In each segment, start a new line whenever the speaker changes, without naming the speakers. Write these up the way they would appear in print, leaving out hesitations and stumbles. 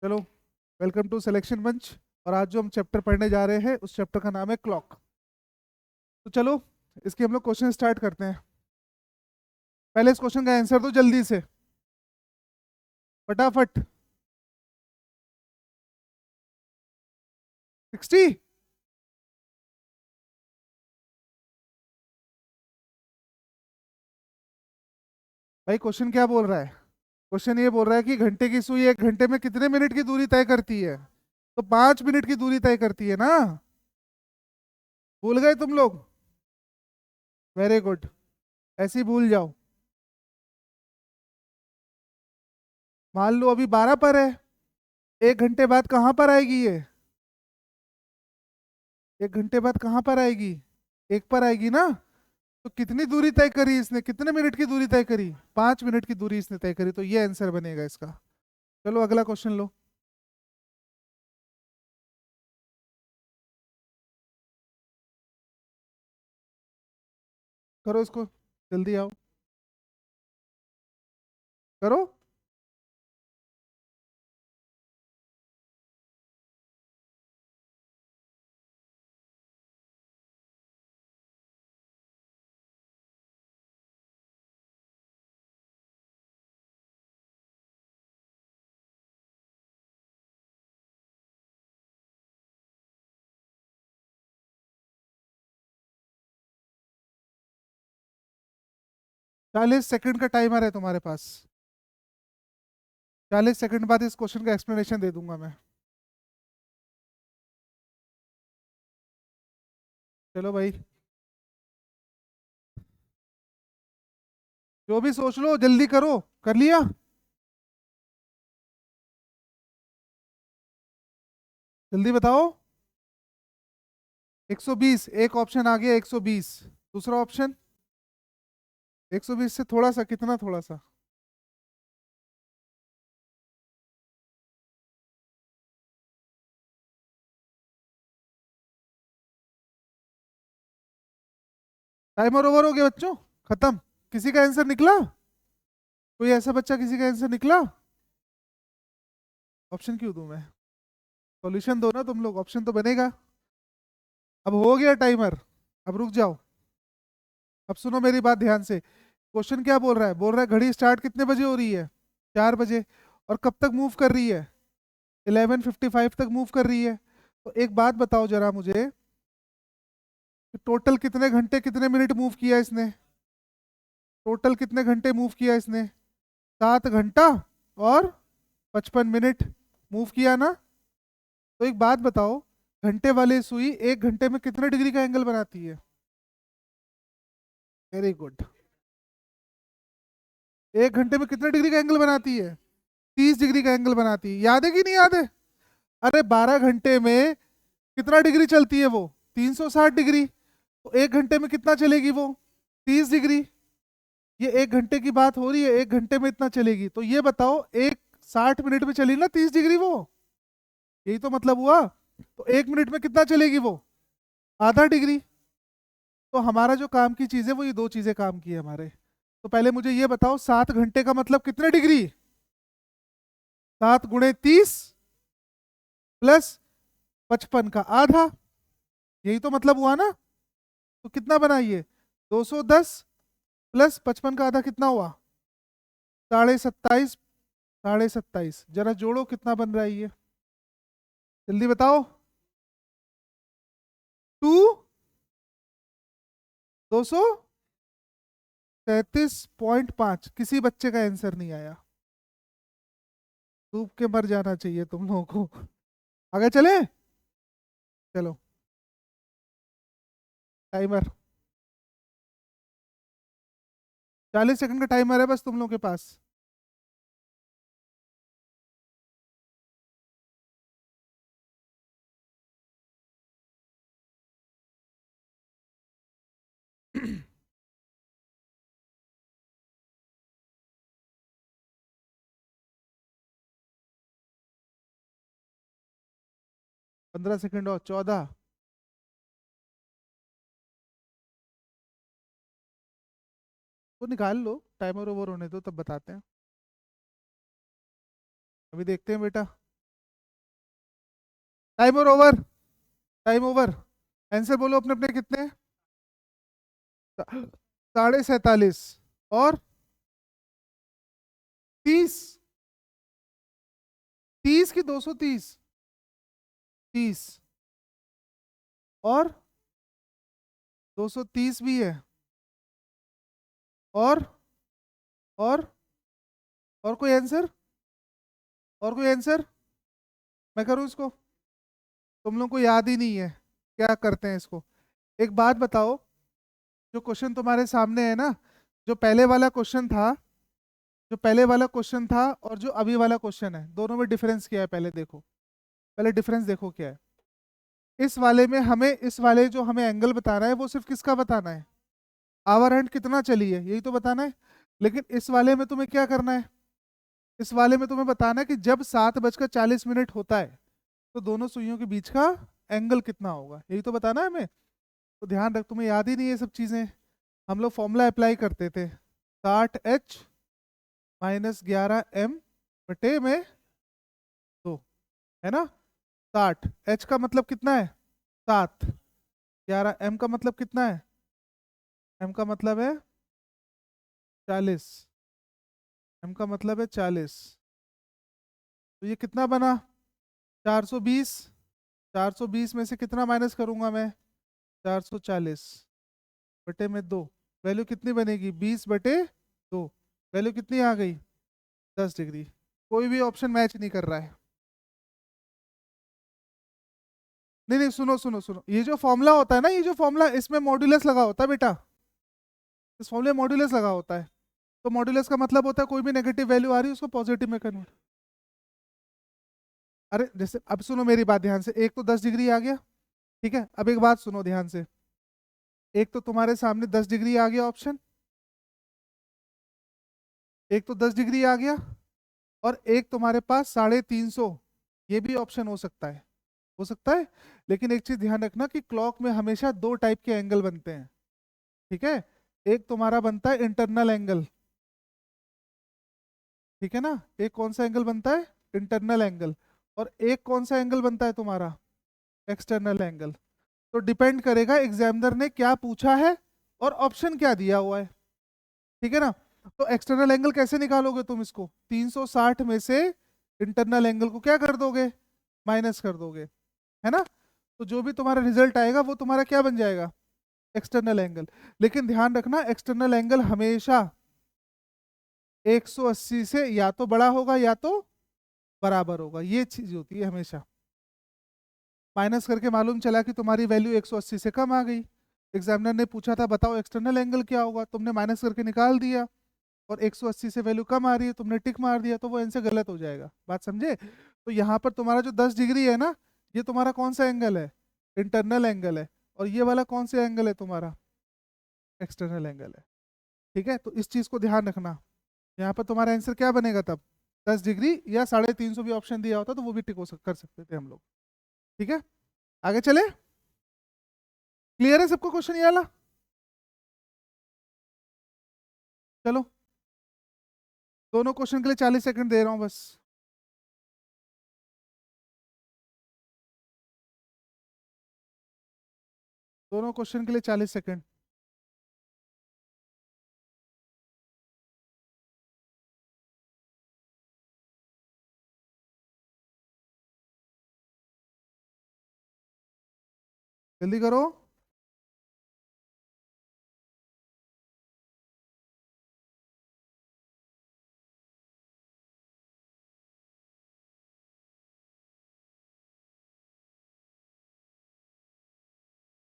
चलो, welcome to selection मंच। और आज जो हम चैप्टर पढ़ने जा रहे हैं उस चैप्टर का नाम है क्लॉक। तो चलो, इसके हम लोग क्वेश्चन स्टार्ट करते हैं। पहले इस क्वेश्चन का आंसर दो जल्दी से, फटाफट। 60। भाई क्वेश्चन क्या बोल रहा है? क्वेश्चन ये बोल रहा है कि घंटे की सुई 1 घंटे में कितने मिनट की दूरी तय करती है। तो 5 मिनट की दूरी तय करती है ना। भूल गए तुम लोग? Very good. ऐसे ही भूल जाओ। मान लो अभी 12 पर है। 1 घंटे बाद कहाँ पर आएगी ये? 1 घंटे बाद कहाँ पर आएगी? 1 पर आएगी ना। तो कितनी दूरी तय करी इसने, कितने मिनट की दूरी तय करी? 5 मिनट की दूरी इसने तय करी, तो ये आंसर बनेगा इसका। चलो अगला क्वेश्चन लो। करो इसको, जल्दी आओ, करो। 40 सेकंड का टाइमर है तुम्हारे पास। 40 सेकंड बाद इस क्वेश्चन का एक्सप्लेनेशन दे दूंगा मैं। चलो भाई, जो भी सोच लो जल्दी करो। कर लिया? जल्दी बताओ। 120, एक ऑप्शन आ गया 120। दूसरा ऑप्शन? 120 से थोड़ा सा, कितना थोड़ा सा? टाइमर ओवर हो गया बच्चों, खत्म। किसी का आंसर निकला? कोई ऐसा बच्चा किसी का आंसर निकला? ऑप्शन क्यों दूं मैं? सॉल्यूशन दो ना तुम लोग, ऑप्शन तो बनेगा। अब हो गया टाइमर। अब रुक जाओ। अब सुनो मेरी बात ध्यान से। क्वेश्चन क्या बोल रहा है? बोल रहा है घड़ी स्टार्ट कितने बजे हो रही है? 4 बजे। और कब तक मूव कर रही है? 11:55 तक मूव कर रही है। तो एक बात बताओ जरा मुझे, कि टोटल कितने घंटे कितने मिनट मूव किया इसने? टोटल कितने घंटे मूव किया इसने? 7 घंटा और 55 मिनट मूव किया ना। तो एक बात बताओ, घंटे वाली सुई 1 घंटे में कितने डिग्री का एंगल बनाती है? Very good. 1 घंटे में कितने डिग्री का एंगल बनाती है? 30 डिग्री का एंगल बनाती है। याद है कि नहीं याद है? अरे 12 घंटे में कितना डिग्री चलती है वो? 360 डिग्री। तो 1 घंटे में कितना चलेगी वो? 30 डिग्री। ये 1 घंटे की बात हो रही है, 1 घंटे में इतना चलेगी, तो ये बताओ एक 60 मिनट में चली ना 30 डिग्री वो। यही तो मतलब हुआ। तो 1 मिनट में कितना चलेगी वो? आधा डिग्री। तो हमारा जो काम की चीज है वो ये दो चीजें काम की है हमारे। तो पहले मुझे ये बताओ, 7 घंटे का मतलब कितने डिग्री? 7 × 30 प्लस 55 का आधा। यही तो मतलब हुआ ना। तो कितना बना ये? 210 प्लस 55 का आधा कितना हुआ? 27.5। 27.5 जरा जोड़ो, कितना बन रहा है ये? जल्दी बताओ। 233.5। किसी बच्चे का आंसर नहीं आया। डूब के मर जाना चाहिए तुम लोगों को। आगे चले। चलो, टाइमर। 40 सेकंड का टाइमर है बस तुम लोगों के पास। हाँ। 15 सेकंड और 14। तो निकाल लो, टाइमर ओवर होने दो तब बताते हैं। अभी देखते हैं बेटा। टाइम और ओवर, टाइम ओवर। आंसर बोलो अपने अपने कितने। 47.5 और 30। 30 की 230। 30 और 230 भी है। और और और कोई आंसर, और कोई आंसर। मैं करूँ इसको, तुम लोग को याद ही नहीं है क्या करते हैं इसको। एक बात बताओ, जो क्वेश्चन तुम्हारे सामने है ना, जो पहले वाला क्वेश्चन था, जो पहले वाला क्वेश्चन था और जो अभी वाला क्वेश्चन है, दोनों में डिफरेंस क्या है पहले देखो। पहले डिफरेंस देखो क्या है। इस वाले में हमें, इस वाले जो हमें एंगल बताना है वो सिर्फ किसका बताना है, आवर हैंड कितना चली है यही तो बताना है। लेकिन इस वाले में तुम्हें क्या करना है, इस वाले में तुम्हें बताना है कि जब 7:40 होता है तो दोनों सुइयों के बीच का एंगल कितना होगा, यही तो बताना है हमें। तो ध्यान रख, तुम्हें याद ही नहीं है ये सब चीजें। हम लोग फॉर्मूला अप्लाई करते थे, 60H-11M बटे में 2, है ना। 60 H का मतलब कितना है, 7। 11 M का मतलब कितना है, M का मतलब है 40। M का मतलब है 40। तो ये कितना बना, 420। 420 में से कितना माइनस करूंगा मैं, 440 बटे में 2। वैल्यू कितनी बनेगी, 20/2। वैल्यू कितनी आ गई, 10 डिग्री। कोई भी ऑप्शन मैच नहीं कर रहा है। नहीं नहीं, सुनो सुनो सुनो, ये जो फॉर्मूला होता है ना, ये जो फॉर्मूला, इसमें मॉड्यूलस लगा होता है बेटा। इस फॉर्मूले में मॉड्यूलस लगा होता है। तो मॉड्यूलस का मतलब होता है कोई भी नेगेटिव वैल्यू आ रही है उसको पॉजिटिव में कन्वर्ट। अरे जैसे अब सुनो मेरी बात ध्यान से, एक तो 10 डिग्री आ गया, ठीक है। अब एक बात सुनो ध्यान से, एक तो तुम्हारे सामने 10 डिग्री आ गया ऑप्शन, एक तो 10 डिग्री आ गया, और एक तुम्हारे पास 350, ये भी ऑप्शन हो सकता है, हो सकता है। लेकिन एक चीज ध्यान रखना कि क्लॉक में हमेशा दो टाइप के एंगल बनते हैं, ठीक है। एक तुम्हारा बनता है इंटरनल एंगल, ठीक है ना। एक कौन सा एंगल बनता है, इंटरनल एंगल। और एक कौन सा एंगल बनता है तुम्हारा, एक्सटर्नल एंगल। तो डिपेंड करेगा एग्जामिनर ने क्या पूछा है और ऑप्शन क्या दिया हुआ है, ठीक है ना। तो एक्सटर्नल एंगल कैसे निकालोगे तुम इसको, 360 में से इंटरनल एंगल को क्या कर दोगे, माइनस कर दोगे, है ना। तो जो भी तुम्हारा रिजल्ट आएगा वो तुम्हारा क्या बन जाएगा, एक्सटर्नल एंगल। लेकिन ध्यान रखना एक्सटर्नल एंगल हमेशा 180 से या तो बड़ा होगा या तो बराबर होगा, ये चीज होती है हमेशा। माइनस करके मालूम चला कि तुम्हारी वैल्यू 180 से कम आ गई, एग्जामिनर ने पूछा था बताओ एक्सटर्नल एंगल क्या होगा, तुमने माइनस करके निकाल दिया, और 180 से वैल्यू कम आ रही है तुमने टिक मार दिया, तो वो आंसर गलत हो जाएगा, बात समझे। तो यहाँ पर तुम्हारा जो 10 डिग्री है ना, ये तुम्हारा कौन सा एंगल है, इंटरनल एंगल है। और ये वाला कौन सा एंगल है तुम्हारा, एक्सटर्नल एंगल है, ठीक है। तो इस चीज को ध्यान रखना, यहाँ पर तुम्हारा आंसर क्या बनेगा तब, 10 डिग्री, या 350 भी ऑप्शन दिया होता तो वो भी टिक कर सकते थे हम लोग, ठीक है। आगे चले, क्लियर है सबको क्वेश्चन ये वाला। चलो, दोनों क्वेश्चन के लिए 40 सेकंड दे रहा हूँ बस। दोनों क्वेश्चन के लिए 40 सेकंड। जल्दी करो।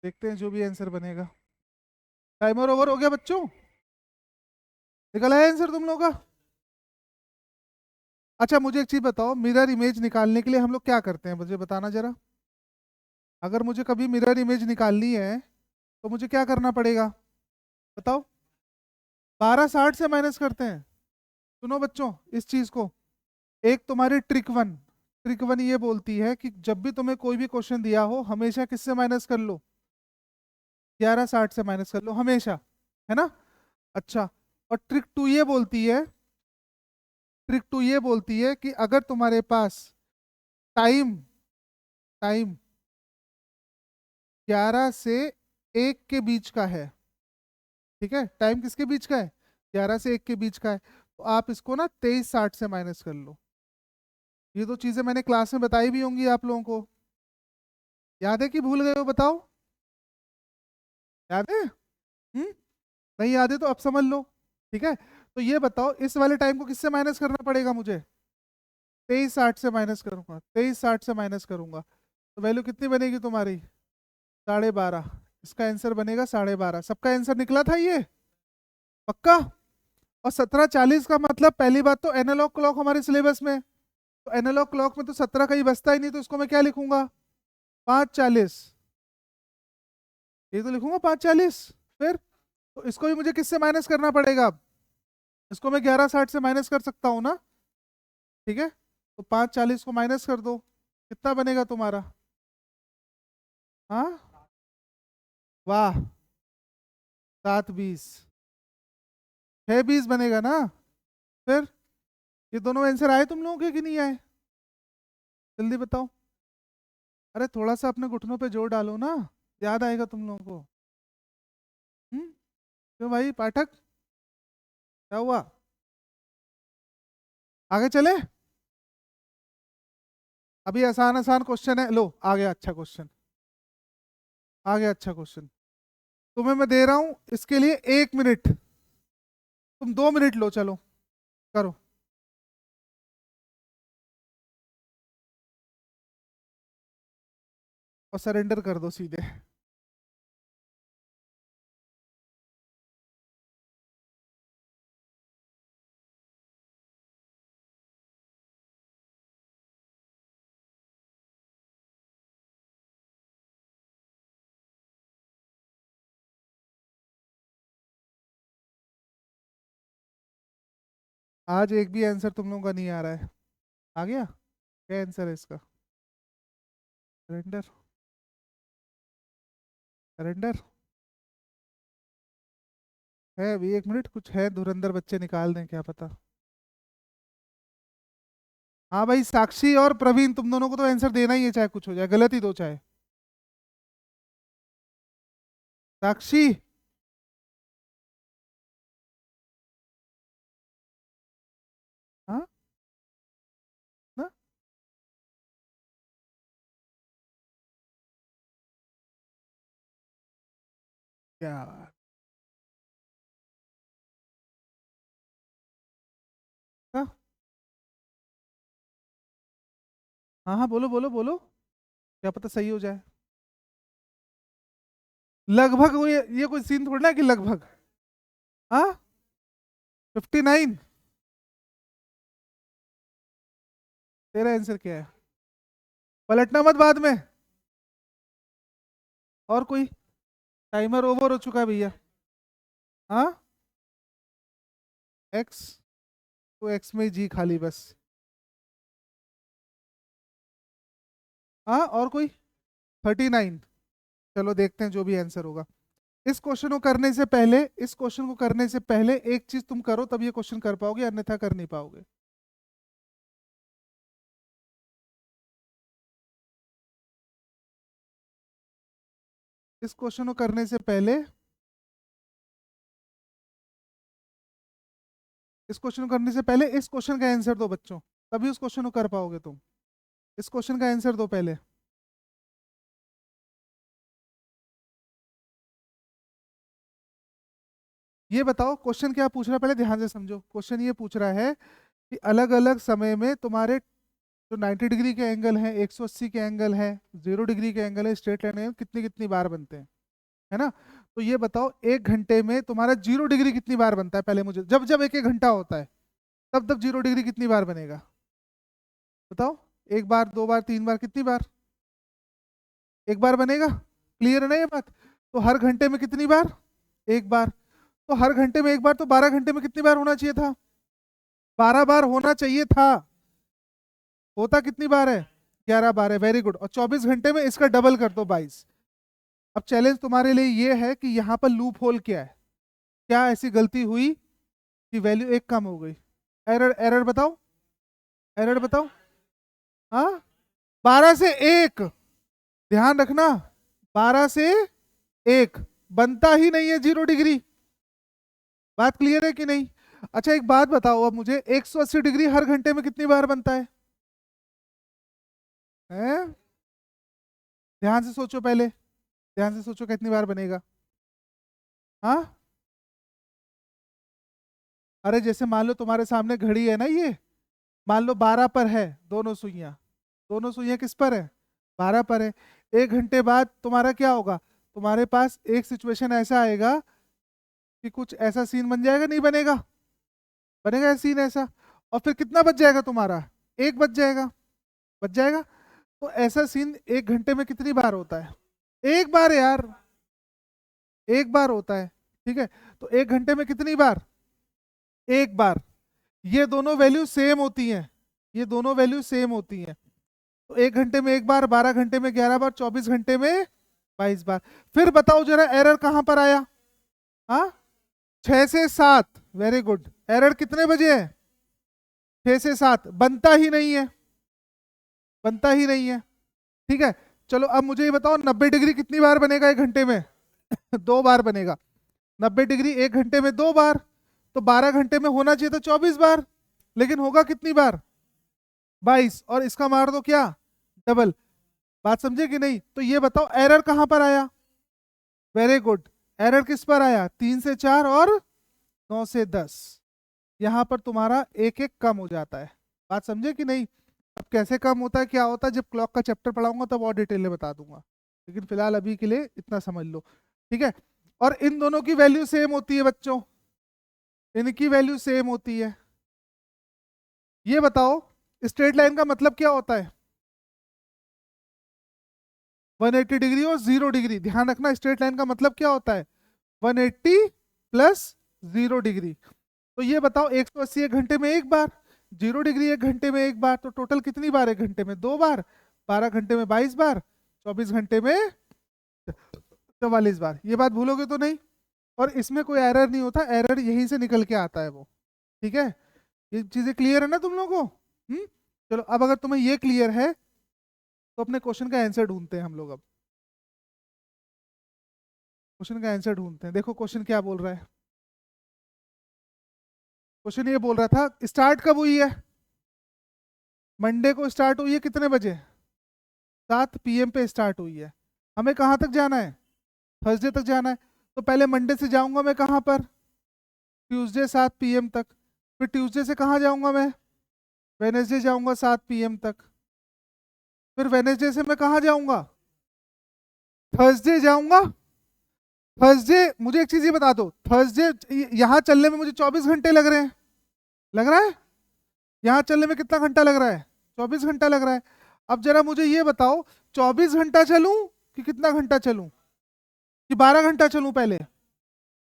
देखते हैं जो भी आंसर बनेगा। टाइमर ओवर हो गया बच्चों, निकल आया आंसर तुम लोगों का। अच्छा मुझे एक चीज बताओ, मिरर इमेज निकालने के लिए हम लोग क्या करते हैं, मुझे बताना जरा। अगर मुझे कभी मिरर इमेज निकालनी है तो मुझे क्या करना पड़ेगा, बताओ। 1260 से माइनस करते हैं। सुनो बच्चों इस चीज को, एक तुम्हारी ट्रिक वन ये बोलती है कि जब भी तुम्हें कोई भी क्वेश्चन दिया हो हमेशा किससे माइनस कर लो, 1160 से माइनस कर लो हमेशा, है ना। अच्छा, और ट्रिक टू ये बोलती है कि अगर तुम्हारे पास टाइम टाइम 11 से 1 के बीच का है, ठीक है, टाइम किसके बीच का है, 11 से 1 के बीच का है, तो आप इसको ना 23:60 से माइनस कर लो। ये तो चीजें मैंने क्लास में बताई भी होंगी आप लोगों को, याद है कि भूल गए हो बताओ, याद है? नहीं याद है तो अब समझ लो, ठीक है। तो ये बताओ इस वाले टाइम को किससे माइनस करना पड़ेगा मुझे, 23:60 से माइनस करूंगा, 23:60 से माइनस करूंगा, तो वैल्यू कितनी बनेगी तुम्हारी, 12:30। इसका आंसर बनेगा 12:30। सबका आंसर निकला था ये, पक्का? और 17:40 का मतलब पहली बात तो एनालॉग क्लॉक हमारे सिलेबस में, तो एनालॉग क्लॉक में तो 17 कहीं बचता ही नहीं, तो इसको मैं क्या लिखूंगा, 5:40, ये तो लिखूंगा 5:40। फिर तो इसको भी मुझे किससे माइनस करना पड़ेगा अब, इसको मैं 11:60 से माइनस कर सकता हूँ ना, ठीक है। तो 5:40 को माइनस कर दो, कितना बनेगा तुम्हारा, हाँ वाह, 7:20, 6:20 बनेगा ना। फिर ये दोनों आंसर आए तुम लोगों के कि नहीं आए, जल्दी बताओ। अरे थोड़ा सा अपने घुटनों पे जोर डालो ना, याद आएगा तुम लोगों को। क्यों भाई पाठक, क्या हुआ, आगे चले? अभी आसान आसान क्वेश्चन है, लो आ गया अच्छा क्वेश्चन, आ गया अच्छा क्वेश्चन। तुम्हें मैं दे रहा हूं इसके लिए 1 मिनट, तुम 2 मिनट लो, चलो करो। और सरेंडर कर दो सीधे। आज एक भी आंसर तुम लोगों का नहीं आ रहा है, आ गया, क्या आंसर है इसका, सरेंडर, सरेंडर है अभी 1 मिनट, कुछ है धुरंधर बच्चे निकाल दें क्या पता। हाँ भाई साक्षी और प्रवीण तुम दोनों को तो आंसर देना ही है, चाहे कुछ हो जाए, गलत ही दो चाहे। साक्षी, हाँ ना, क्या, हाँ हाँ हाँ, बोलो बोलो बोलो, क्या पता सही हो जाए। लगभग वो ये कोई सीन थोड़ा ना कि लगभग, हाँ 59। तेरा आंसर क्या है, पलटना मत बाद में, और कोई, टाइमर ओवर हो चुका है भैया। हाँ एक्स, तो एक्स में जी खाली बस, हाँ और कोई, 39। चलो देखते हैं जो भी आंसर होगा। इस क्वेश्चन को करने से पहले, इस क्वेश्चन को करने से पहले एक चीज तुम करो तब ये क्वेश्चन कर पाओगे, अन्यथा कर नहीं पाओगे। इस क्वेश्चन को करने से पहले, इस क्वेश्चन को करने से पहले इस क्वेश्चन का आंसर दो बच्चों, तभी उस क्वेश्चन को कर पाओगे तुम। इस क्वेश्चन का आंसर दो पहले। ये बताओ क्वेश्चन क्या पूछ रहा है, पहले ध्यान से समझो। क्वेश्चन ये पूछ रहा है कि अलग अलग समय में तुम्हारे जो 90 डिग्री के एंगल हैं, 180 के एंगल हैं, 0 डिग्री के एंगल है, स्ट्रेट लाइन है, कितनी कितनी बार बनते हैं, है ना। तो ये बताओ 1 घंटे में तुम्हारा 0 डिग्री कितनी बार बनता है, पहले मुझे, जब जब एक एक घंटा होता है तब तब 0 डिग्री कितनी बार बनेगा, बताओ। एक बार, दो बार, तीन बार, कितनी बार, एक बार बनेगा, क्लियर है ना ये बात। तो हर घंटे में कितनी बार, एक बार, तो हर घंटे में एक बार, तो 12 घंटे में कितनी बार होना चाहिए था, 12 बार होना चाहिए था। होता कितनी बार है, 11 बार है, वेरी गुड। और 24 घंटे में इसका डबल कर दो, 22। अब चैलेंज तुम्हारे लिए ये है कि यहाँ पर लूप होल क्या है, क्या ऐसी गलती हुई कि वैल्यू एक कम हो गई, एरर, एरर बताओ, एरर बताओ। हाँ 12 से 1, ध्यान रखना, 12 से 1 बनता ही नहीं है 0 डिग्री। बात क्लियर है कि नहीं? अच्छा एक बात बताओ अब मुझे, 180 डिग्री हर घंटे में कितनी बार बनता है? हैं? ध्यान से सोचो पहले, ध्यान से सोचो कितनी बार बनेगा। हाँ, अरे जैसे मान लो तुम्हारे सामने घड़ी है ना, ये मान लो 12 पर है, दोनों सुइयां, दोनों सुइयां किस पर है? 12 पर है। 1 घंटे बाद तुम्हारा क्या होगा? तुम्हारे पास एक सिचुएशन ऐसा आएगा कि कुछ ऐसा सीन बन जाएगा, नहीं बनेगा? बनेगा सीन ऐसा। और फिर कितना बच जाएगा तुम्हारा? एक बच जाएगा, बच जाएगा। तो ऐसा सीन 1 घंटे में कितनी बार होता है? एक बार यार, एक बार होता है। ठीक है, तो 1 घंटे में कितनी बार? एक बार। ये दोनों वैल्यू सेम होती हैं, ये दोनों वैल्यू सेम होती हैं। तो 1 घंटे में एक बार, 12 घंटे में 11 बार, 24 घंटे में 22 बार। फिर बताओ जरा एरर कहां पर आया? हाँ, 6 से 7। Very good. एरर कितने बजे है? 6 से 7 बनता ही नहीं है, बनता ही नहीं है। ठीक है, चलो अब मुझे ये बताओ 90 डिग्री कितनी बार बनेगा 1 घंटे में? 2 बार बनेगा। 90 डिग्री 1 घंटे में 2 बार, तो 12 घंटे में होना चाहिए था 24 बार, लेकिन होगा कितनी बार? 22। और इसका मार दो क्या? डबल। बात समझे कि नहीं? तो ये बताओ एरर कहां पर आया? Very good. एरर किस पर आया? 3 से 4 और 9 से 10। यहां पर तुम्हारा एक एक कम हो जाता है। बात समझे कि नहीं? अब कैसे कम होता है, क्या होता है, जब क्लॉक का चैप्टर पढ़ाऊंगा तब और डिटेल में बता दूंगा, लेकिन फिलहाल अभी के लिए इतना समझ लो। ठीक है, और इन दोनों की वैल्यू सेम होती है बच्चों, इनकी वैल्यू सेम होती है। ये बताओ स्ट्रेट लाइन का मतलब क्या होता है? 180 डिग्री और 0 डिग्री। ध्यान रखना, स्ट्रेट लाइन का मतलब क्या होता है? 180 प्लस 0 डिग्री। तो ये बताओ 180 1 घंटे में एक बार, 0 डिग्री 1 घंटे में एक बार, तो टोटल कितनी बार 1 घंटे में? 2 बार। 12 घंटे में 22 बार, 24 घंटे में 44 बार। ये बात भूलोगे तो नहीं? और इसमें कोई एरर नहीं होता, एरर यहीं से निकल के आता है वो। ठीक है, ये चीजें क्लियर है ना तुम लोगों को? चलो अब अगर तुम्हें ये क्लियर है तो अपने क्वेश्चन का आंसर ढूंढते हैं हम लोग। अब क्वेश्चन का आंसर ढूंढते हैं। देखो क्वेश्चन क्या बोल रहा है। क्वेश्चन ये बोल रहा था स्टार्ट कब हुई है? मंडे को स्टार्ट हुई है कितने बजे? 7 PM पे स्टार्ट हुई है। हमें कहाँ तक जाना है? थर्सडे तक जाना है। तो पहले मंडे से जाऊंगा मैं कहाँ पर? ट्यूसडे 7 PM तक। फिर ट्यूसडे से कहाँ जाऊंगा मैं? वेनेसडे जाऊंगा 7 PM तक। फिर वेनेसडे से मैं कहाँ जाऊंगा? थर्सडे जाऊंगा। थर्सडे, मुझे एक चीज ये बता दो, थर्सडे यहाँ चलने में मुझे 24 घंटे लग रहे हैं, लग रहा है? यहाँ चलने में कितना घंटा लग रहा है? 24 घंटा लग रहा है। अब जरा मुझे ये बताओ, 24 घंटा चलूं कि कितना घंटा चलूं, कि 12 घंटा चलूं पहले?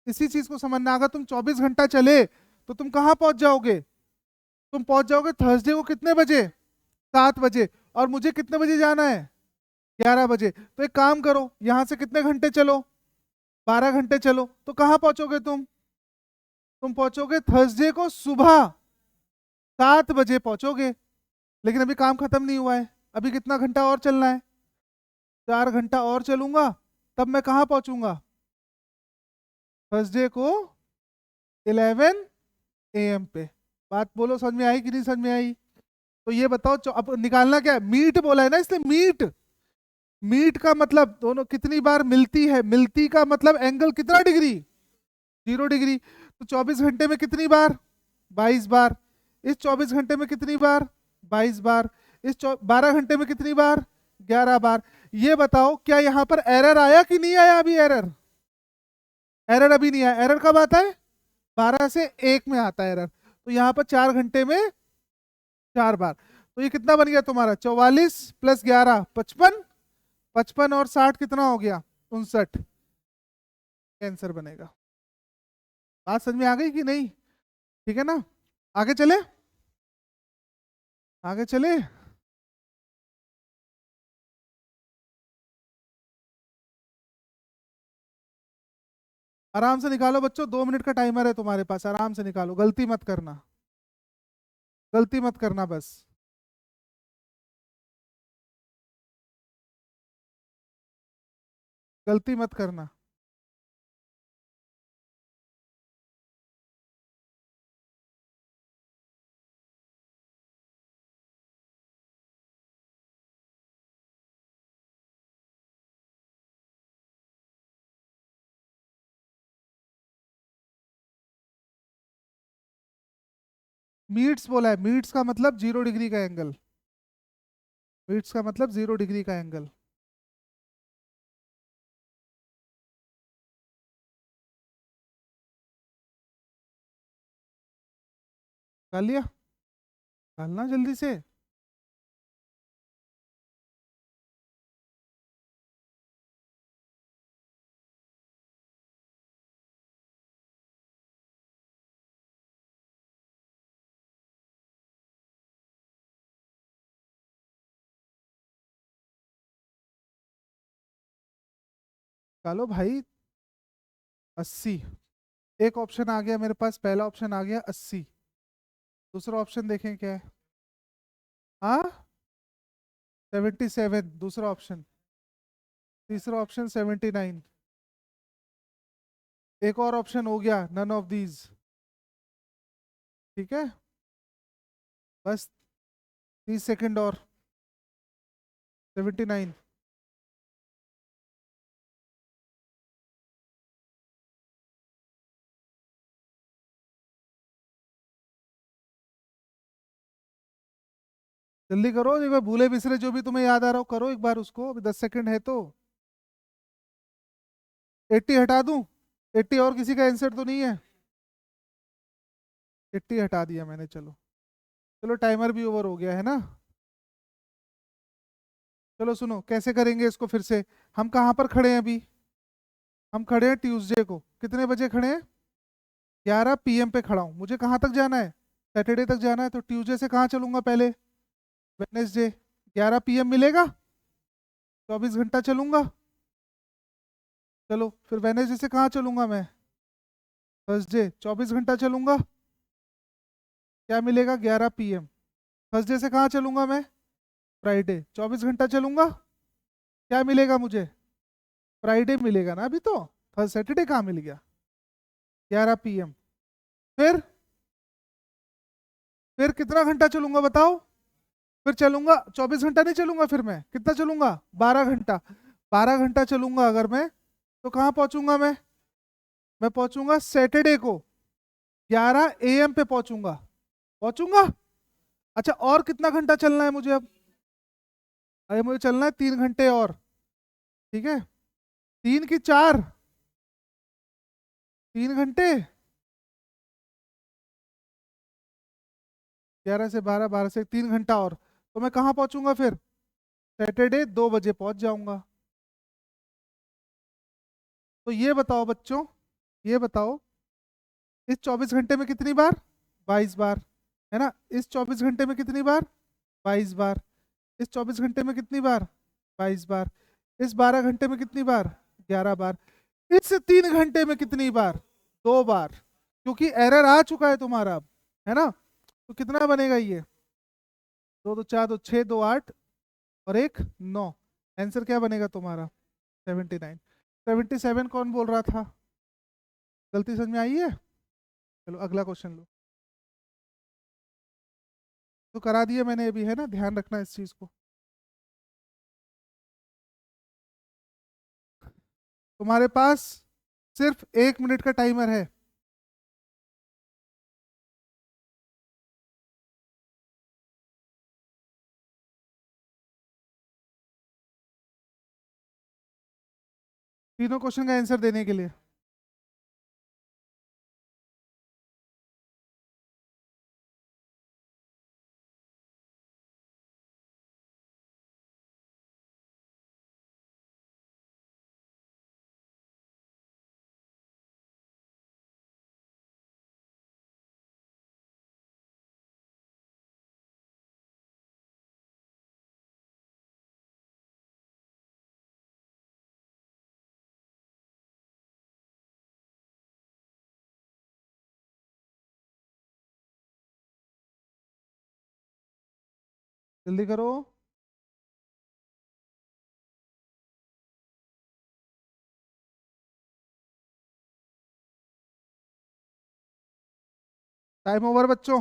इसी चीज को समझना, अगर तुम 24 घंटा चले तो तुम कहाँ पहुंच जाओगे? तुम पहुंच जाओगे थर्सडे को कितने बजे? 7 बजे। और मुझे कितने बजे जाना है? 11 बजे। तो एक काम करो, यहां से कितने घंटे चलो? 12 घंटे चलो, तो कहाँ पहुंचोगे तुम? तुम पहुंचोगे थर्सडे को सुबह 7 बजे पहुंचोगे। लेकिन अभी काम खत्म नहीं हुआ है, अभी कितना घंटा और चलना है? 4 घंटा और चलूंगा, तब मैं कहाँ पहुंचूंगा? थर्सडे को 11 AM पे। बात बोलो, समझ में आई कि नहीं समझ में आई? तो ये बताओ, अब निकालना क्या है? मीट बोला है ना, इसलिए मीट। मीट का मतलब दोनों कितनी बार मिलती है, मिलती का मतलब एंगल कितना डिग्री? 0 डिग्री। तो 24 घंटे में कितनी बार? 22 बार। इस 24 घंटे में कितनी बार? 22 बार। इस 12 घंटे में कितनी बार? 11 बार। ये बताओ क्या यहाँ पर एरर आया कि नहीं आया? अभी एरर, एरर अभी नहीं आया। एरर कब आता है? 12 से 1 में आता है एरर। तो यहाँ पर 4 घंटे में 4 बार। तो ये कितना बन गया तुम्हारा? 44 + 11 55। 55 और 60 कितना हो गया? 59। आंसर बनेगा। बात समझ में आ गई कि नहीं? ठीक है ना? आगे चले, आगे चले। आराम से निकालो बच्चों, 2 मिनट का टाइमर है तुम्हारे पास, आराम से निकालो, गलती मत करना, गलती मत करना बस। गलती मत करना। मीट्स बोला है, मीट्स का मतलब 0 डिग्री का एंगल। मीट्स का मतलब 0 डिग्री का एंगल। कर लिया? डालना जल्दी से। डालो भाई। 80। एक ऑप्शन आ गया मेरे पास, पहला ऑप्शन आ गया 80। दूसरा ऑप्शन देखें क्या है। हाँ, 77 दूसरा ऑप्शन। तीसरा ऑप्शन 79। एक और ऑप्शन हो गया नन ऑफ दीज। ठीक है, बस 30 सेकंड और। 79। जल्दी करो, एक बार भूले बिसरे जो भी तुम्हें याद आ रहा हो करो एक बार उसको, अभी 10 सेकंड है तो। 80 हटा दूं? 80 और किसी का आंसर तो नहीं है? 80 हटा दिया मैंने, चलो। चलो टाइमर भी ओवर हो गया है ना। चलो सुनो कैसे करेंगे इसको फिर से। हम कहाँ पर खड़े हैं अभी? हम खड़े हैं ट्यूसडे को, कितने बजे खड़े हैं? 11 PM पे खड़ा हूँ। मुझे कहाँ तक जाना है? सैटरडे तक जाना है, तो ट्यूसडे से कहाँ चलूंगा पहले? वेडनेसडे। 11 PM मिलेगा? 24 घंटा चलूंगा। चलो फिर वेडनेसडे से कहाँ चलूंगा मैं? थर्सडे। 24 घंटा चलूंगा। क्या मिलेगा? 11 PM। थर्सडे से कहाँ चलूंगा मैं? फ्राइडे। 24 घंटा चलूंगा। क्या मिलेगा मुझे? फ्राइडे मिलेगा ना अभी तो। थर्स सैटरडे कहाँ मिल गया? 11 PM। फिर फिर कितना घंटा चलूंगा बताओ? फिर चलूंगा 24 घंटा नहीं चलूंगा, फिर मैं कितना चलूंगा? 12 घंटा। 12 घंटा चलूंगा अगर मैं, तो कहाँ पहुंचूंगा मैं पहुंचूंगा सैटरडे को 11 AM पे पहुंचूंगा। पहुंचूंगा। अच्छा, और कितना घंटा चलना है मुझे अब? अरे मुझे चलना है 3 घंटे और। ठीक है। 3 की 4। 3 घंटे। 11 से 12, 12 से 3 घंटा और। तो मैं कहाँ पहुंचूंगा फिर? सैटरडे 2 बजे पहुंच जाऊंगा। तो ये बताओ बच्चों, ये बताओ, इस 24 घंटे में कितनी बार? 22 बार। है ना? इस 24 घंटे में कितनी बार? 22 बार। इस 24 घंटे में कितनी बार? 22 बार। इस 12 घंटे में कितनी बार? 11 बार। इस 3 घंटे में कितनी बार? 2 बार। क्योंकि एरर आ चुका है तुम्हारा अब, है ना? तो कितना बनेगा ये? 2 2 4 2 6 2 8 और 1 9। आंसर क्या बनेगा तुम्हारा? 79। 77 कौन बोल रहा था? गलती समझ में आई है? चलो अगला क्वेश्चन लो। तो करा दिया मैंने अभी, है ना? ध्यान रखना इस चीज को। तुम्हारे पास सिर्फ 1 मिनट का टाइमर है। तीनों क्वेश्चन का आंसर देने के लिए। जल्दी करो। टाइम ओवर बच्चों,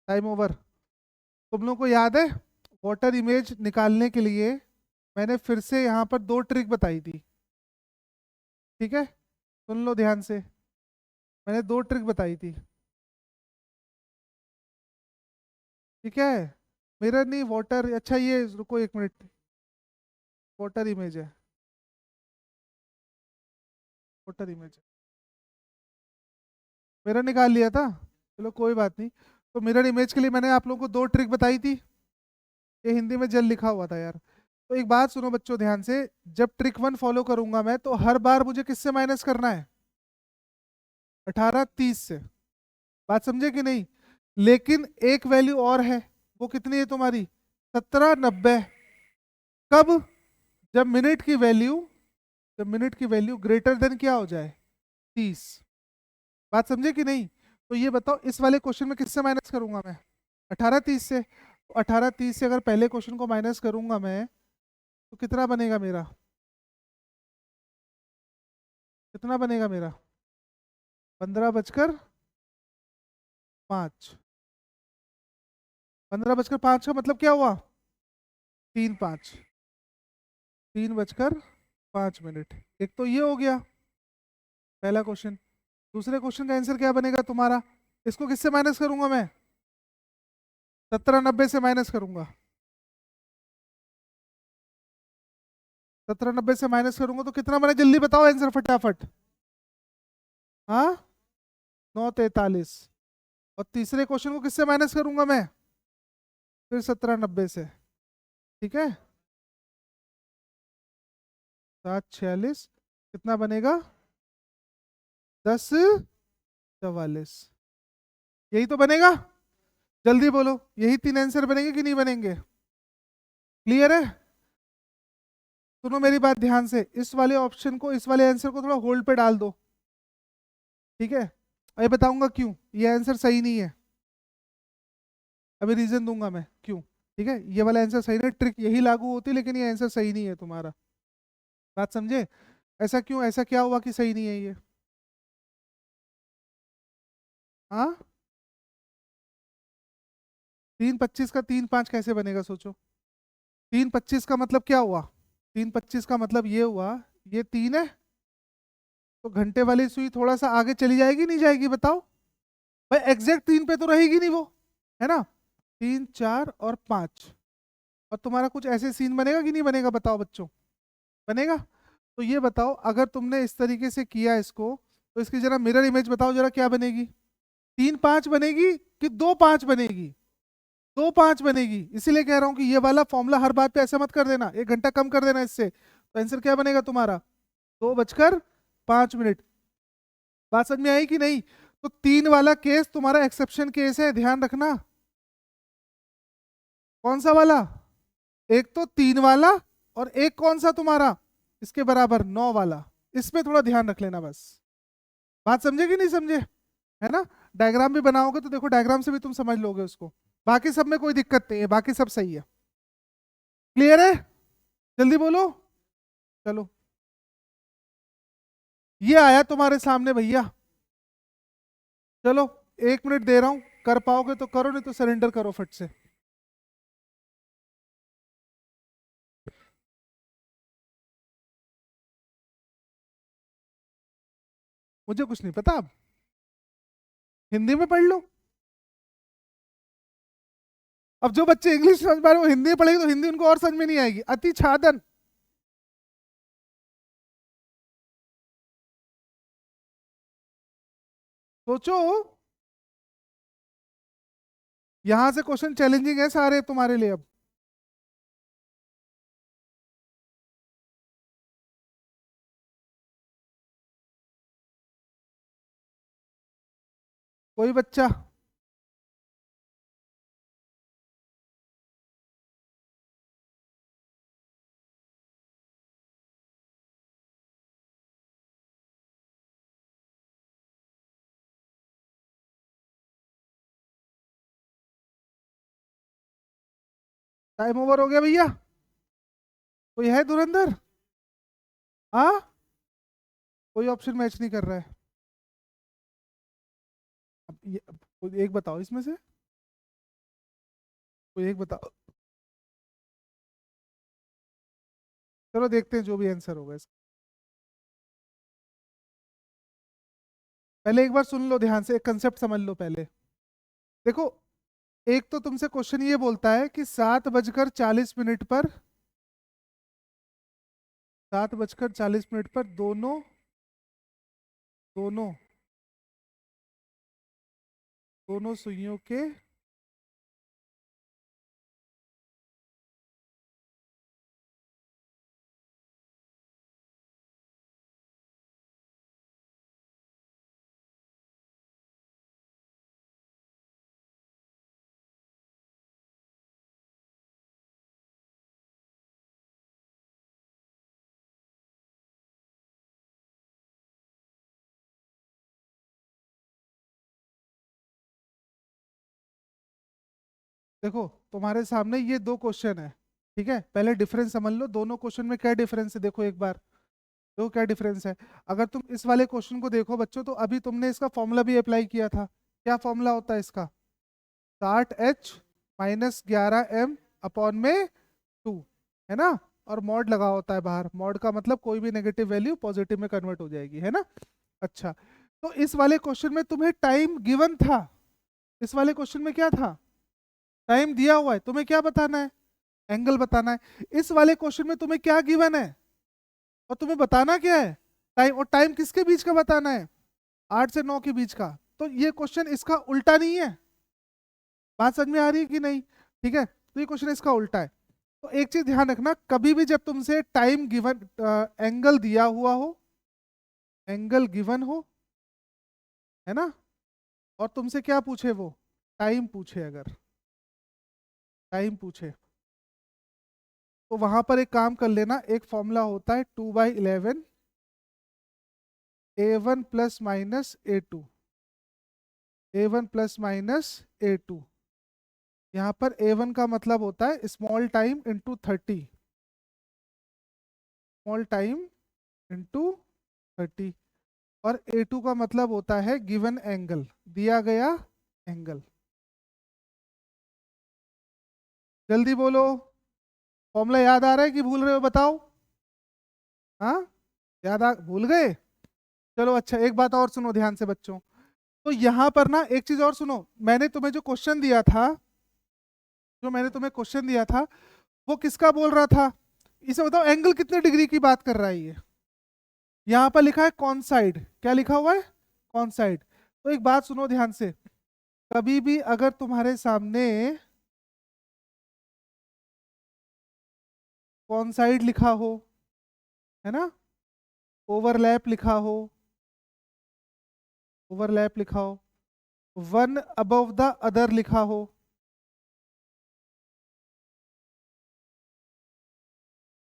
टाइम ओवर। तुम लोगों को याद है वाटर इमेज निकालने के लिए मैंने फिर से यहाँ पर दो ट्रिक बताई थी, ठीक है? सुन लो ध्यान से, मैंने दो ट्रिक बताई थी, ठीक है? मिरर नहीं, वाटर, अच्छा ये रुको एक मिनट, वाटर इमेज है, वाटर इमेज है, मिरर निकाल लिया था, चलो कोई बात नहीं। तो मिरर इमेज के लिए मैंने आप लोगों को दो ट्रिक बताई थी, ये हिंदी में जल लिखा हुआ था यार। तो एक बात सुनो बच्चों ध्यान से, जब ट्रिक वन फॉलो करूंगा मैं तो हर बार मुझे किससे माइनस करना है? 18 30 से। बात समझे कि नहीं? लेकिन एक वैल्यू और है, वो कितनी है तुम्हारी? 1790। कब? जब मिनट की वैल्यू, जब मिनट की वैल्यू ग्रेटर देन क्या हो जाए? 30। बात समझे कि नहीं? तो ये बताओ इस वाले क्वेश्चन में किससे माइनस करूंगा मैं? 18 30 से। 18 30 से अगर पहले क्वेश्चन को माइनस करूंगा मैं तो कितना बनेगा मेरा? कितना बनेगा मेरा? 15 बजकर 5। 15 बजकर 5 का मतलब क्या हुआ? 3 5। 3 बजकर 5 मिनट। एक तो ये हो गया पहला क्वेश्चन। दूसरे क्वेश्चन का आंसर क्या बनेगा तुम्हारा? इसको किससे माइनस करूंगा मैं? 1790 से माइनस करूंगा। 1790 से माइनस करूंगा तो कितना बने, जल्दी बताओ आंसर फटाफट। हाँ, 9 43। और तीसरे क्वेश्चन को किससे माइनस करूंगा मैं? फिर 1790 से, ठीक है? 7 46। कितना बनेगा? 10 44। यही तो बनेगा। जल्दी बोलो, यही तीन आंसर बनेंगे कि नहीं बनेंगे? क्लियर है? सुनो मेरी बात ध्यान से, इस वाले ऑप्शन को, इस वाले आंसर को थोड़ा होल्ड पे डाल दो, ठीक है? अभी बताऊंगा क्यों ये आंसर सही नहीं है, अभी रीजन दूंगा मैं क्यों, ठीक है? ये वाला आंसर सही नहीं, ट्रिक यही लागू होती लेकिन ये आंसर सही नहीं है तुम्हारा। बात समझे? ऐसा क्यों, ऐसा क्या हुआ कि सही नहीं है ये? हाँ, 3 25 का 3 5 कैसे बनेगा सोचो? 3 25 का मतलब क्या हुआ? 3 25 का मतलब ये हुआ, ये 3 है तो घंटे वाली सुई थोड़ा सा आगे चली जाएगी नहीं जाएगी बताओ? भाई एग्जैक्ट 3 पे तो रहेगी नहीं वो, है ना? 3 4 और 5। और तुम्हारा कुछ ऐसे सीन बनेगा कि नहीं बनेगा बताओ बच्चों? बनेगा। तो ये बताओ अगर तुमने इस तरीके से किया इसको, तो इसकी जरा मिरर इमेज बताओ जरा क्या बनेगी? 3 5 बनेगी कि 2 5 बनेगी? 2 5 बनेगी। इसीलिए कह रहा हूं कि ये वाला फॉर्मूला हर बात पे ऐसे मत कर देना, 1 घंटा कम कर देना इससे, तो आंसर क्या बनेगा तुम्हारा? 2 बजकर 5 मिनट। बात समझ में आई कि नहीं? तो 3 वाला केस तुम्हारा एक्सेप्शन केस है, ध्यान रखना। कौन सा वाला? एक तो 3 वाला, और एक कौन सा तुम्हारा इसके बराबर 9 वाला। इसमें थोड़ा ध्यान रख लेना बस। बात समझे कि नहीं समझे? है ना? डायग्राम भी बनाओगे तो देखो डायग्राम से भी तुम समझ लोगे उसको। बाकी सब में कोई दिक्कत नहीं है, बाकी सब सही है। क्लियर है? जल्दी बोलो। चलो, ये आया तुम्हारे सामने भैया। चलो, 1 मिनट दे रहा हूं, कर पाओगे तो करो, नहीं तो सरेंडर करो फट से। मुझे कुछ नहीं पता, अब हिंदी में पढ़ लो। अब जो बच्चे इंग्लिश समझ पा रहे वो हिंदी में पढ़ेंगे तो हिंदी उनको और समझ में नहीं आएगी, अति छादन। सोचो, यहां से क्वेश्चन चैलेंजिंग है सारे तुम्हारे लिए अब। कोई बच्चा? टाइम ओवर हो गया भैया। कोई है धुरंधर? हाँ, कोई ऑप्शन मैच नहीं कर रहा है। अब कोई एक बताओ इसमें से, कोई एक बताओ। चलो देखते हैं जो भी आंसर होगा इसका। पहले एक बार सुन लो ध्यान से, एक कंसेप्ट समझ लो पहले। देखो, एक तो तुमसे क्वेश्चन ये बोलता है कि 7:40 पर, 7:40 पर दोनों दोनों दोनों सुइयों के देखो तुम्हारे सामने ये दो क्वेश्चन है, ठीक है। पहले डिफरेंस समझ लो, दोनों क्वेश्चन में क्या डिफरेंस है देखो एक बार। देखो क्या डिफरेंस है। अगर तुम इस वाले क्वेश्चन को देखो बच्चों, तो अभी तुमने इसका फॉर्मूला भी अप्लाई किया था। क्या फॉर्मूला होता है इसका? 60H-11M/2, है ना। और मॉड लगा होता है बाहर, मॉड का मतलब कोई भी नेगेटिव वैल्यू पॉजिटिव में कन्वर्ट हो जाएगी, है ना। अच्छा, तो इस वाले क्वेश्चन में तुम्हें टाइम गिवन था। इस वाले क्वेश्चन में क्या था? टाइम दिया हुआ है, तुम्हें क्या बताना है? एंगल बताना है। इस वाले क्वेश्चन में तुम्हें क्या गिवन है और तुम्हें बताना क्या है? टाइम। और टाइम किसके बीच का बताना है? 8 से 9 के बीच का। तो ये क्वेश्चन इसका उल्टा नहीं है। बात समझ में आ रही है कि नहीं? ठीक है, तो ये क्वेश्चन इसका उल्टा है। तो एक चीज ध्यान रखना, कभी भी जब तुमसे टाइम गिवन, एंगल दिया हुआ हो, एंगल गिवन हो, है ना, और तुमसे क्या पूछे वो, टाइम पूछे, अगर टाइम पूछे, तो वहां पर एक काम कर लेना। एक फॉर्मूला होता है 2/11 A1 ± A2। यहाँ पर A1 का मतलब होता है small time into 30, small time into 30। और A2 का मतलब होता है गिवन एंगल, दिया गया एंगल। जल्दी बोलो, फॉर्मूला याद आ रहा है कि भूल रहे हो, बताओ। हाँ, भूल गए? चलो अच्छा, एक बात और सुनो ध्यान से बच्चों। तो यहाँ पर ना एक चीज और सुनो, मैंने तुम्हें जो क्वेश्चन दिया था, जो मैंने तुम्हें क्वेश्चन दिया था, वो किसका बोल रहा था? इसे बताओ, एंगल कितने डिग्री की बात कर रहा है ये? यहाँ पर लिखा है कौन साइड, क्या लिखा हुआ है? कौन साइड। तो एक बात सुनो ध्यान से, कभी भी अगर तुम्हारे सामने कौन साइड लिखा हो, है ना, ओवरलैप लिखा हो, ओवरलैप लिखा हो, वन अबव द अदर लिखा हो,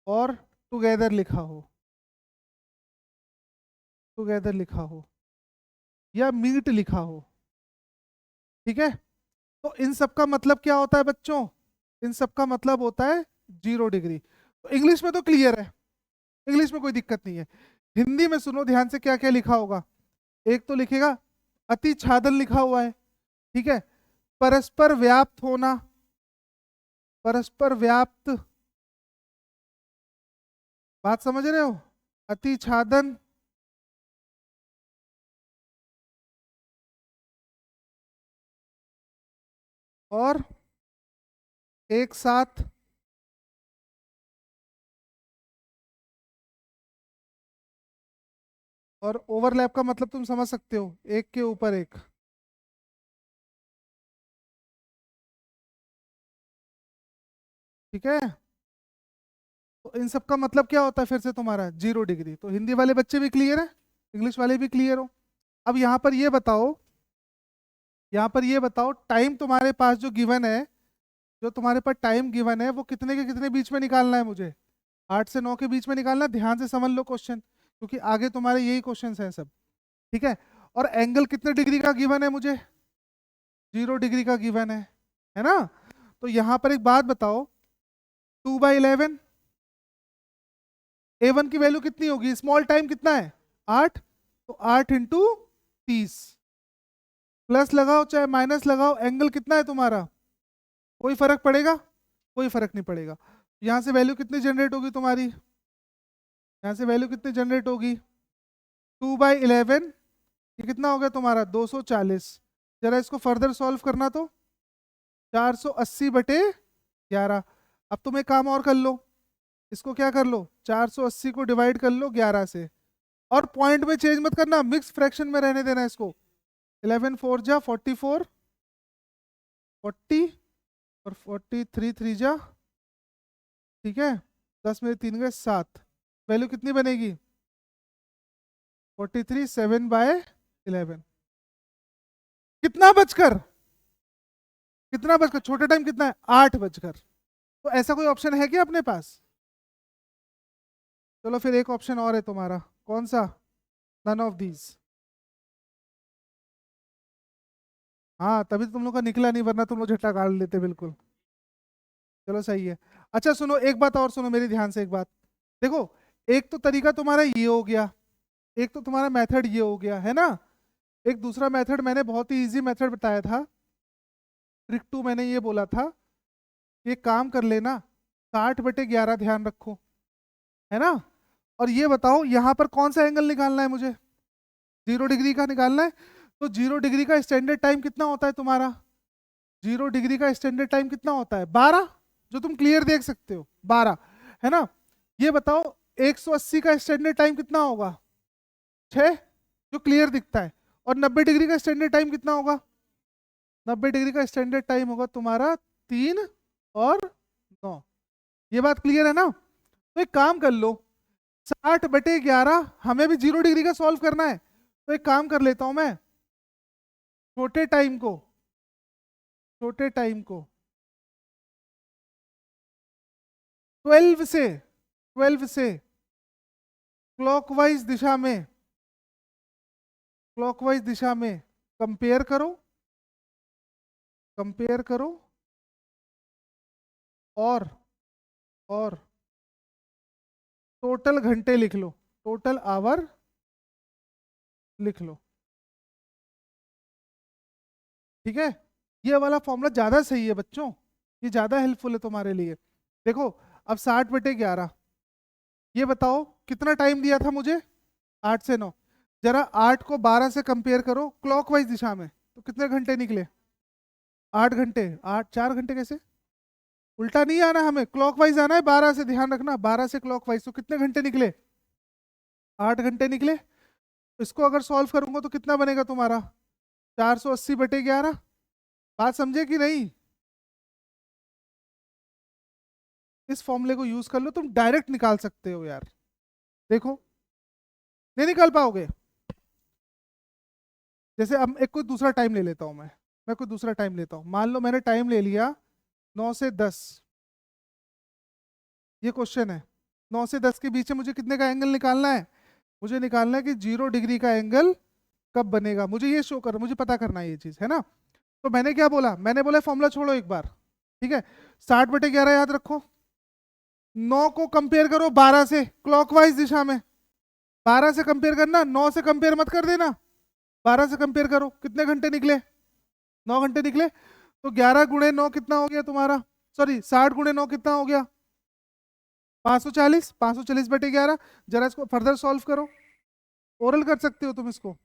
और टुगेदर लिखा हो, टुगेदर लिखा हो, या मीट लिखा हो, ठीक है, तो इन सब का मतलब क्या होता है बच्चों? इन सब का मतलब होता है 0 डिग्री। तो इंग्लिश में तो क्लियर है, इंग्लिश में कोई दिक्कत नहीं है। हिंदी में सुनो ध्यान से, क्या क्या लिखा होगा। एक तो लिखेगा अति छादन लिखा हुआ है, ठीक है। परस्पर व्याप्त होना, परस्पर व्याप्त, बात समझ रहे हो? अति छादन, और एक साथ, और ओवरलैप का मतलब तुम समझ सकते हो, एक के ऊपर एक, ठीक है। तो इन सब का मतलब क्या होता है फिर से तुम्हारा? 0 डिग्री। तो हिंदी वाले बच्चे भी क्लियर है, इंग्लिश वाले भी क्लियर हो। अब यहाँ पर ये बताओ, यहाँ पर ये बताओ, टाइम तुम्हारे पास जो गिवन है, जो तुम्हारे पास टाइम गिवन है, वो कितने के कितने बीच में निकालना है मुझे? 8 से 9 के बीच में निकालना है। ध्यान से समझ लो क्वेश्चन, क्योंकि आगे तुम्हारे यही क्वेश्चन हैं सब, ठीक है। और एंगल कितने डिग्री का गिवन है मुझे? 0 डिग्री का गिवन है ना। तो यहाँ पर एक बात बताओ, 2/11, A1 की वैल्यू कितनी होगी? स्मॉल टाइम कितना है? 8, तो 8 इंटू 30, प्लस लगाओ चाहे माइनस लगाओ, एंगल कितना है तुम्हारा, कोई फर्क पड़ेगा, कोई फर्क नहीं पड़ेगा। यहाँ से वैल्यू कितनी जनरेट होगी तुम्हारी, यहाँ से वैल्यू कितनी जनरेट होगी, 2/11, ये कितना हो गया तुम्हारा 240। जरा इसको फर्दर सॉल्व करना तो 480/11। अब तुम एक काम और कर लो, इसको क्या कर लो, 480 को डिवाइड कर लो 11 से, और पॉइंट में चेंज मत करना, मिक्स फ्रैक्शन में रहने देना इसको। 11 4 जा 44, 40 और 43 3 जा, ठीक है, 10 में 3 गए 7, वैल्यू कितनी बनेगी 43 7/11। कितना बचकर, कितना बचकर, छोटा टाइम कितना है 8 बजकर। तो ऐसा कोई ऑप्शन है क्या अपने पास, चलो फिर एक ऑप्शन और है तुम्हारा, कौन सा, नन ऑफ दीज। हाँ तभी तो तुम लोग का निकला नहीं, वरना तुम लोग झट्टा काट लेते बिल्कुल। चलो सही है। अच्छा सुनो एक बात और सुनो मेरी ध्यान से एक बात, देखो एक तो तरीका तुम्हारा ये हो गया, एक तो तुम्हारा मेथड ये हो गया है ना, एक दूसरा मेथड मैंने बहुत ही इजी मेथड बताया था, ट्रिक 2 मैंने ये बोला था, ये काम कर लेना 60/11 ध्यान रखो, है ना। और ये बताओ यहाँ पर कौन सा एंगल निकालना है मुझे, 0 डिग्री का निकालना है। तो 0 डिग्री का स्टैंडर्ड टाइम कितना होता है तुम्हारा, 0 डिग्री का स्टैंडर्ड टाइम कितना होता है 12, जो तुम क्लियर देख सकते हो 12, है ना। ये बताओ 180 का स्टैंडर्ड टाइम कितना होगा 6, जो क्लियर दिखता है, और 90 डिग्री का स्टैंडर्ड टाइम कितना होगा, 90 डिग्री का स्टैंडर्ड टाइम होगा तुम्हारा 3 और 9। ये बात क्लियर है ना। तो एक काम कर लो, 60/11 हमें भी 0 डिग्री का सॉल्व करना है, तो एक काम कर लेता हूं मैं, छोटे टाइम को, छोटे टाइम को 12 से क्लॉकवाइज दिशा में, क्लॉकवाइज दिशा में कंपेयर करो, कंपेयर करो, और टोटल घंटे लिख लो, टोटल आवर लिख लो, ठीक है। ये वाला फॉर्मूला ज्यादा सही है बच्चों, ये ज्यादा हेल्पफुल है तुम्हारे लिए। देखो अब 60/11, ये बताओ कितना टाइम दिया था मुझे 8 से 9, जरा 8 को 12 से कंपेयर करो क्लॉकवाइज दिशा में, तो कितने घंटे निकले 8 घंटे, 8 4 घंटे कैसे, उल्टा नहीं आना हमें, क्लॉकवाइज आना है 12 से, ध्यान रखना 12 से क्लॉकवाइज, तो कितने घंटे निकले 8 घंटे निकले। इसको अगर सॉल्व करूंगा तो कितना बनेगा तुम्हारा 480/11, बात समझे कि नहीं। इस फॉर्मूले को यूज कर लो, तुम डायरेक्ट निकाल सकते हो यार, देखो नहीं निकाल पाओगे। जैसे अब एक कोई दूसरा टाइम ले लेता हूं मैं कोई दूसरा टाइम लेता हूं, मान लो मैंने टाइम ले लिया 9 से 10, ये क्वेश्चन है 9 से 10 के बीच में मुझे कितने का एंगल निकालना है, मुझे निकालना है कि 0 डिग्री का एंगल कब बनेगा, मुझे ये शो कर, मुझे पता करना है ये चीज, है ना। तो मैंने क्या बोला, मैंने बोला फॉर्मूला छोड़ो एक बार, ठीक है, 60/11 याद रखो, 9 को कंपेयर करो 12 से क्लॉकवाइज दिशा में, 12 से कंपेयर करना, 9 से कंपेयर मत कर देना, 12 से कंपेयर करो, कितने घंटे निकले 9 घंटे निकले। तो 11 गुणे 9 कितना हो गया तुम्हारा, सॉरी 60 गुणे 9 कितना हो गया 540, 540/11। जरा इसको फर्दर सॉल्व करो, ओरल कर सकते हो तुम इसको,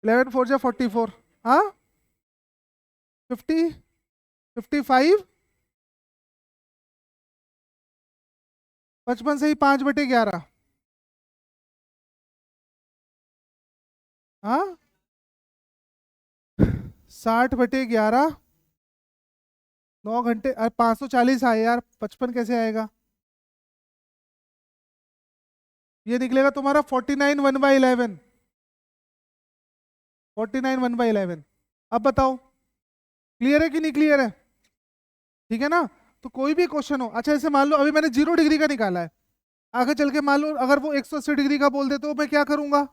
11 4 जा 44, हाँ 50 55, 55 से ही 5/11, हाँ 60/11, 9 घंटे, 540 आए यार, 55 कैसे आएगा, ये निकलेगा तुम्हारा 49 1/11, 49 1/11। अब बताओ क्लियर है कि नहीं क्लियर है, ठीक है ना। तो कोई भी क्वेश्चन हो, अच्छा ऐसे मान लो अभी मैंने 0 डिग्री का निकाला है, आगे चल के मान लो अगर वो 180 डिग्री का बोल दे तो मैं क्या करूंगा,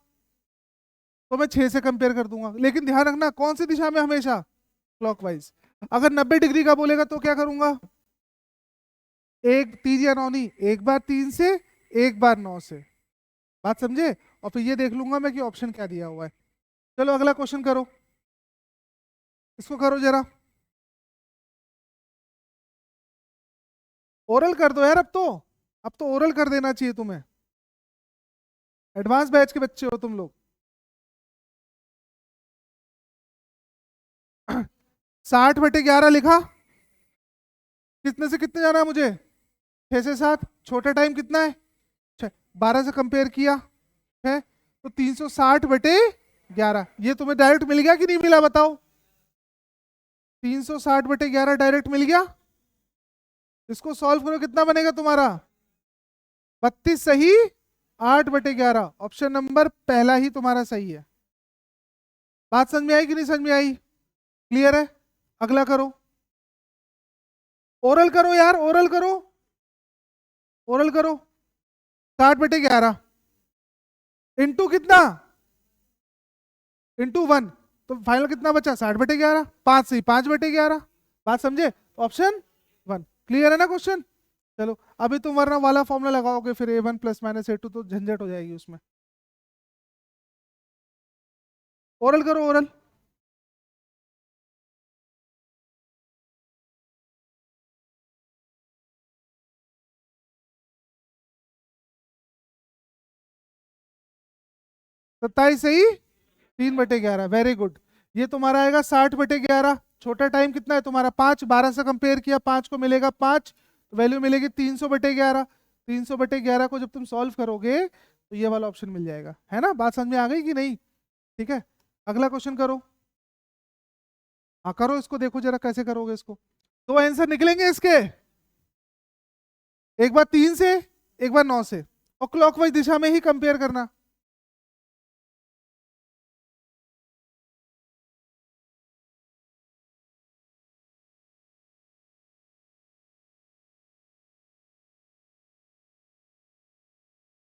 तो मैं 6 से कंपेयर कर दूंगा, लेकिन ध्यान रखना कौन सी दिशा में, हमेशा क्लॉकवाइज। अगर 90 डिग्री का बोलेगा तो क्या करूंगा, एक 3 या 9 नहीं, एक बार 3 से एक बार 9 से, बात समझे। और फिर ये देख लूंगा मैं कि ऑप्शन क्या दिया हुआ है। चलो अगला क्वेश्चन करो। इसको करो जरा, ओरल कर दो यार अब तो ओरल कर देना चाहिए तुम्हें। एडवांस बैच के बच्चे हो तुम लोग। 60/11 लिखा। कितने से कितने जाना है मुझे? 6 से 7। छोटा टाइम कितना है? 12 से कंपेयर किया है तो 360/11। ये तुम्हें डायरेक्ट मिल गया कि नहीं मिला बताओ? 360/11 डायरेक्ट मिल गया। इसको सॉल्व करो, कितना बनेगा तुम्हारा? 32 सही, 8/11। ऑप्शन नंबर पहला ही तुम्हारा सही है। बात समझ में आई कि नहीं समझ में आई? क्लियर है? अगला करो, ओरल करो यार, ओरल करो, ओरल करो। 60/11 इंटू कितना? इंटू 1। तो फाइनल कितना बचा? 60/11। 5 से 5/11। बात समझे? ऑप्शन 1 क्लियर है ना क्वेश्चन? चलो अभी तुम वरना वाला फॉर्मूला लगाओगे फिर A1 + -A2 तो झंझट हो जाएगी उसमें। ओरल करो, ओरल। सत्ताईस सही, 3/11। Very good. ये तुम्हारा आएगा 60/11। छोटा टाइम कितना है तुम्हारा? 5। 12 से कंपेयर किया, 5 को मिलेगा 5, वैल्यू मिलेगी 300/11। 300/11 को जब तुम सॉल्व करोगे तो ये वाला ऑप्शन मिल जाएगा, है ना? बात समझ में आ गई कि नहीं? ठीक है, अगला क्वेश्चन करो। हाँ करो इसको, देखो जरा कैसे करोगे इसको। दो आंसर निकलेंगे इसके, एक बार 3 से, एक बार 9 से, और क्लॉकवाइज दिशा में ही कंपेयर करना।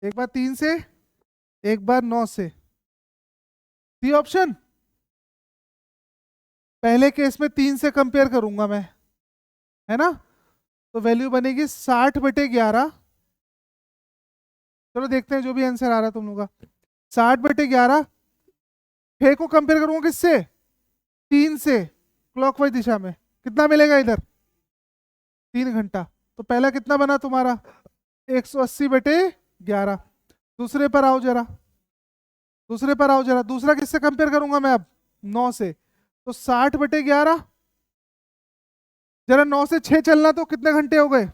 एक बार 3 से, एक बार 9 से। C option. पहले केस में 3 से कंपेयर करूंगा मैं, है ना? तो वैल्यू बनेगी 60/11। चलो देखते हैं जो भी आंसर आ रहा है तुम लोग का। 60/11 6 को कंपेयर करूंगा किससे? 3 से, क्लॉकवाइज दिशा में। कितना मिलेगा इधर? 3 घंटा। तो पहला कितना बना तुम्हारा? 180/11। दूसरे पर आओ जरा, दूसरे पर आओ जरा। दूसरा किससे कंपेयर करूंगा मैं अब? 9 से। तो 60/11, जरा 9 से 6 चलना तो कितने घंटे हो गए?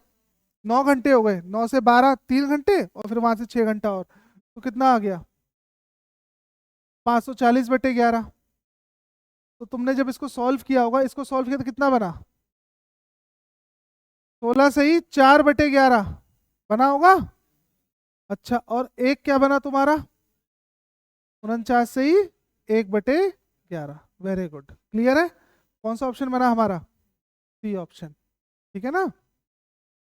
9 घंटे हो गए। 9 से 12 3 घंटे, और फिर वहां से 6 घंटा और, तो कितना आ गया? 540/11। तो तुमने जब इसको सॉल्व किया होगा, इसको सॉल्व किया तो कितना बना? 16 सही, 4/11 बना होगा। अच्छा, और एक क्या बना तुम्हारा? 49 सही, 1/11। वेरी गुड, क्लियर है? कौन सा ऑप्शन बना हमारा? C option. ठीक है ना?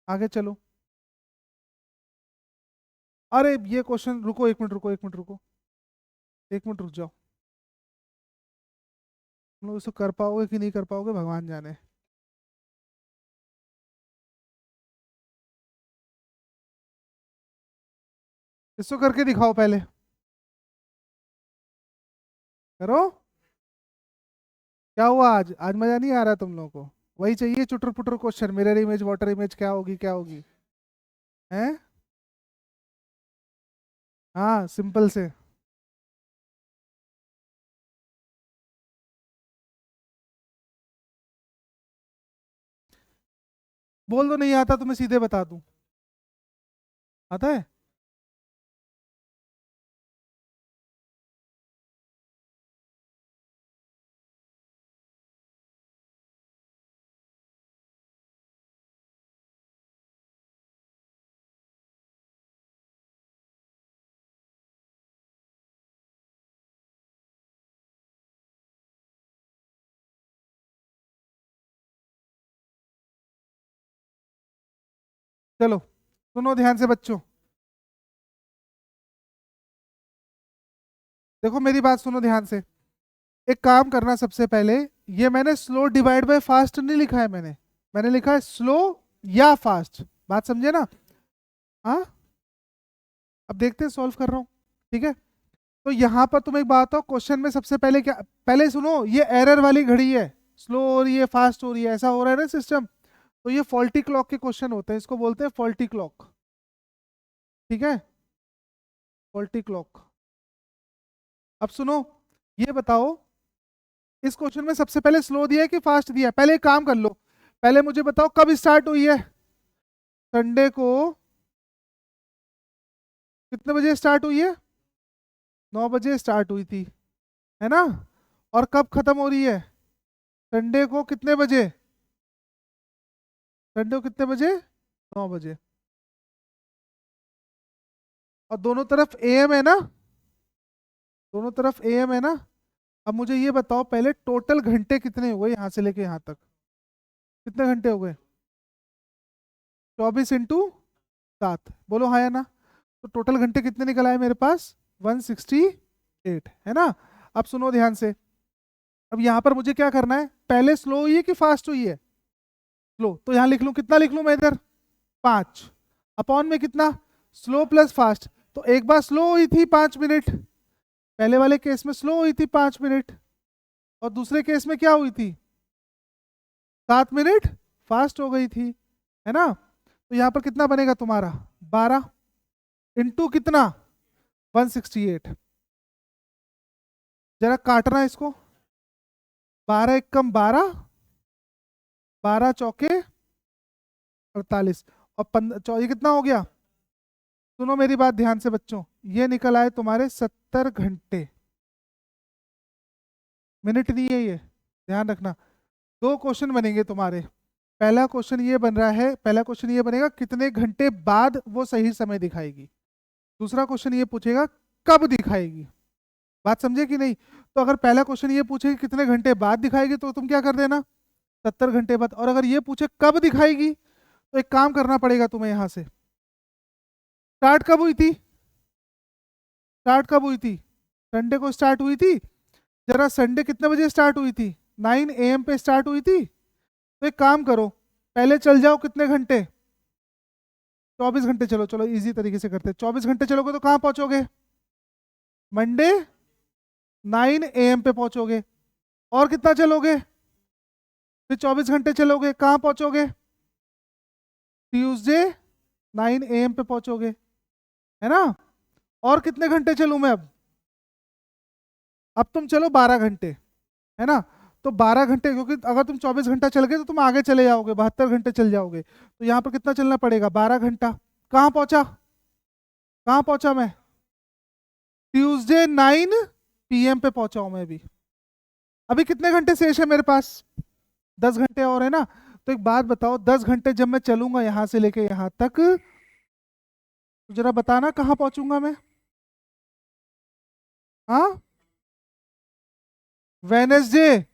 आगे चलो। अरे ये क्वेश्चन, रुको 1 मिनट, रुको 1 मिनट, रुको 1 मिनट, रुक जाओ। तुम लोग इसको कर पाओगे कि नहीं कर पाओगे भगवान जाने। इसको करके दिखाओ पहले, करो। क्या हुआ आज? आज मजा नहीं आ रहा तुम लोगों को? वही चाहिए चुटर पुटर question, mirror image, water image, क्या होगी क्या होगी? हैं? हाँ सिंपल से। बोल दो नहीं आता तो मैं सीधे बता दूं। आता है? चलो सुनो ध्यान से बच्चों, देखो मेरी बात सुनो ध्यान से। एक काम करना सबसे पहले, ये मैंने स्लो डिवाइड बाय फास्ट नहीं लिखा है, मैंने मैंने लिखा है स्लो या फास्ट। बात समझे ना? हाँ, अब देखते हैं, सॉल्व कर रहा हूँ। ठीक है, तो यहाँ पर तुम एक बात हो, क्वेश्चन में सबसे पहले क्या, पहले सुनो, ये एरर वाली घड़ी है, स्लो हो रही है फास्ट हो रही है, ऐसा हो रहा है ना सिस्टम, तो ये फॉल्टी क्लॉक के क्वेश्चन होते हैं, इसको बोलते हैं फॉल्टी क्लॉक। ठीक है, फॉल्टी क्लॉक। अब सुनो, ये बताओ, इस क्वेश्चन में सबसे पहले स्लो दिया है कि फास्ट दिया है? पहले एक काम कर लो, पहले मुझे बताओ कब स्टार्ट हुई है? संडे को कितने बजे स्टार्ट हुई है? 9 बजे स्टार्ट हुई थी, है ना? और कब खत्म हो रही है? संडे को कितने बजे? संडे को कितने बजे? 9 बजे। और दोनों तरफ एएम है ना? दोनों तरफ एएम है ना? अब मुझे ये बताओ पहले, टोटल घंटे कितने हुए यहाँ से लेके यहाँ तक? कितने घंटे हो गए? 24 × 7, बोलो हाँ या ना? तो टोटल घंटे कितने निकल आए मेरे पास? 168, है ना? अब सुनो ध्यान से, अब यहाँ पर मुझे क्या करना है, पहले स्लो हुई है कि फास्ट हुई है? स्लो, तो यहाँ लिख लूँ, कितना लिख लूँ मैं इधर? 5 अपॉन में कितना? Slow plus fast. तो एक बार स्लो हुई थी 5 मिनट, पहले वाले केस में स्लो हुई थी 5 मिनट, और दूसरे केस में क्या हुई थी? 7 मिनट फास्ट हो गई थी, है ना? तो यहाँ पर कितना बनेगा तुम्हारा? 12 इंटू कितना? 168। जरा काटना इसको, 12 × 1 = 12, 12 × 4 = 48, और ये कितना हो गया? सुनो मेरी बात ध्यान से बच्चों, ये निकल आए तुम्हारे 70 घंटे। मिनट नहीं है ये, ध्यान रखना। दो क्वेश्चन बनेंगे तुम्हारे, पहला क्वेश्चन ये बन रहा है, पहला क्वेश्चन ये बनेगा कितने घंटे बाद वो सही समय दिखाएगी, दूसरा क्वेश्चन ये पूछेगा कब दिखाएगी। बात समझे कि नहीं? तो अगर पहला क्वेश्चन ये पूछे कि कितने घंटे बाद दिखाएगी, तो तुम क्या कर देना, 70 घंटे बाद। और अगर ये पूछे कब दिखाएगी, तो एक काम करना पड़ेगा तुम्हें, यहां से स्टार्ट कब हुई थी? स्टार्ट कब हुई थी? संडे को स्टार्ट हुई थी। जरा संडे कितने बजे स्टार्ट हुई थी? 9 AM पे स्टार्ट हुई थी। तो एक काम करो, पहले चल जाओ कितने घंटे? 24 घंटे चलो, चलो इजी तरीके से करते हैं। 24 घंटे चलोगे तो कहाँ पहुंचोगे? मंडे 9 AM पे पहुंचोगे। और कितना चलोगे? फिर 24 घंटे चलोगे, कहाँ पहुंचोगे? ट्यूसडे 9 AM पे पहुंचोगे, है ना? और कितने घंटे चलूं मैं अब तुम चलो 12 घंटे, है ना? तो 12 घंटे, क्योंकि अगर तुम 24 घंटा चल गए तो तुम आगे चले जाओगे, 72 घंटे चल जाओगे। तो यहाँ पर कितना चलना पड़ेगा? 12 घंटा। कहाँ पहुंचा? कहाँ पहुंचा मैं? ट्यूसडे 9 PM पे पहुंचा हूं मैं अभी। अभी कितने घंटे शेष है मेरे पास? 10 घंटे और, है ना? तो एक बात बताओ, 10 घंटे जब मैं चलूंगा यहां से लेके यहां तक, तो जरा बताना कहाँ पहुंचूंगा मैं? हाँ, वेनेसडे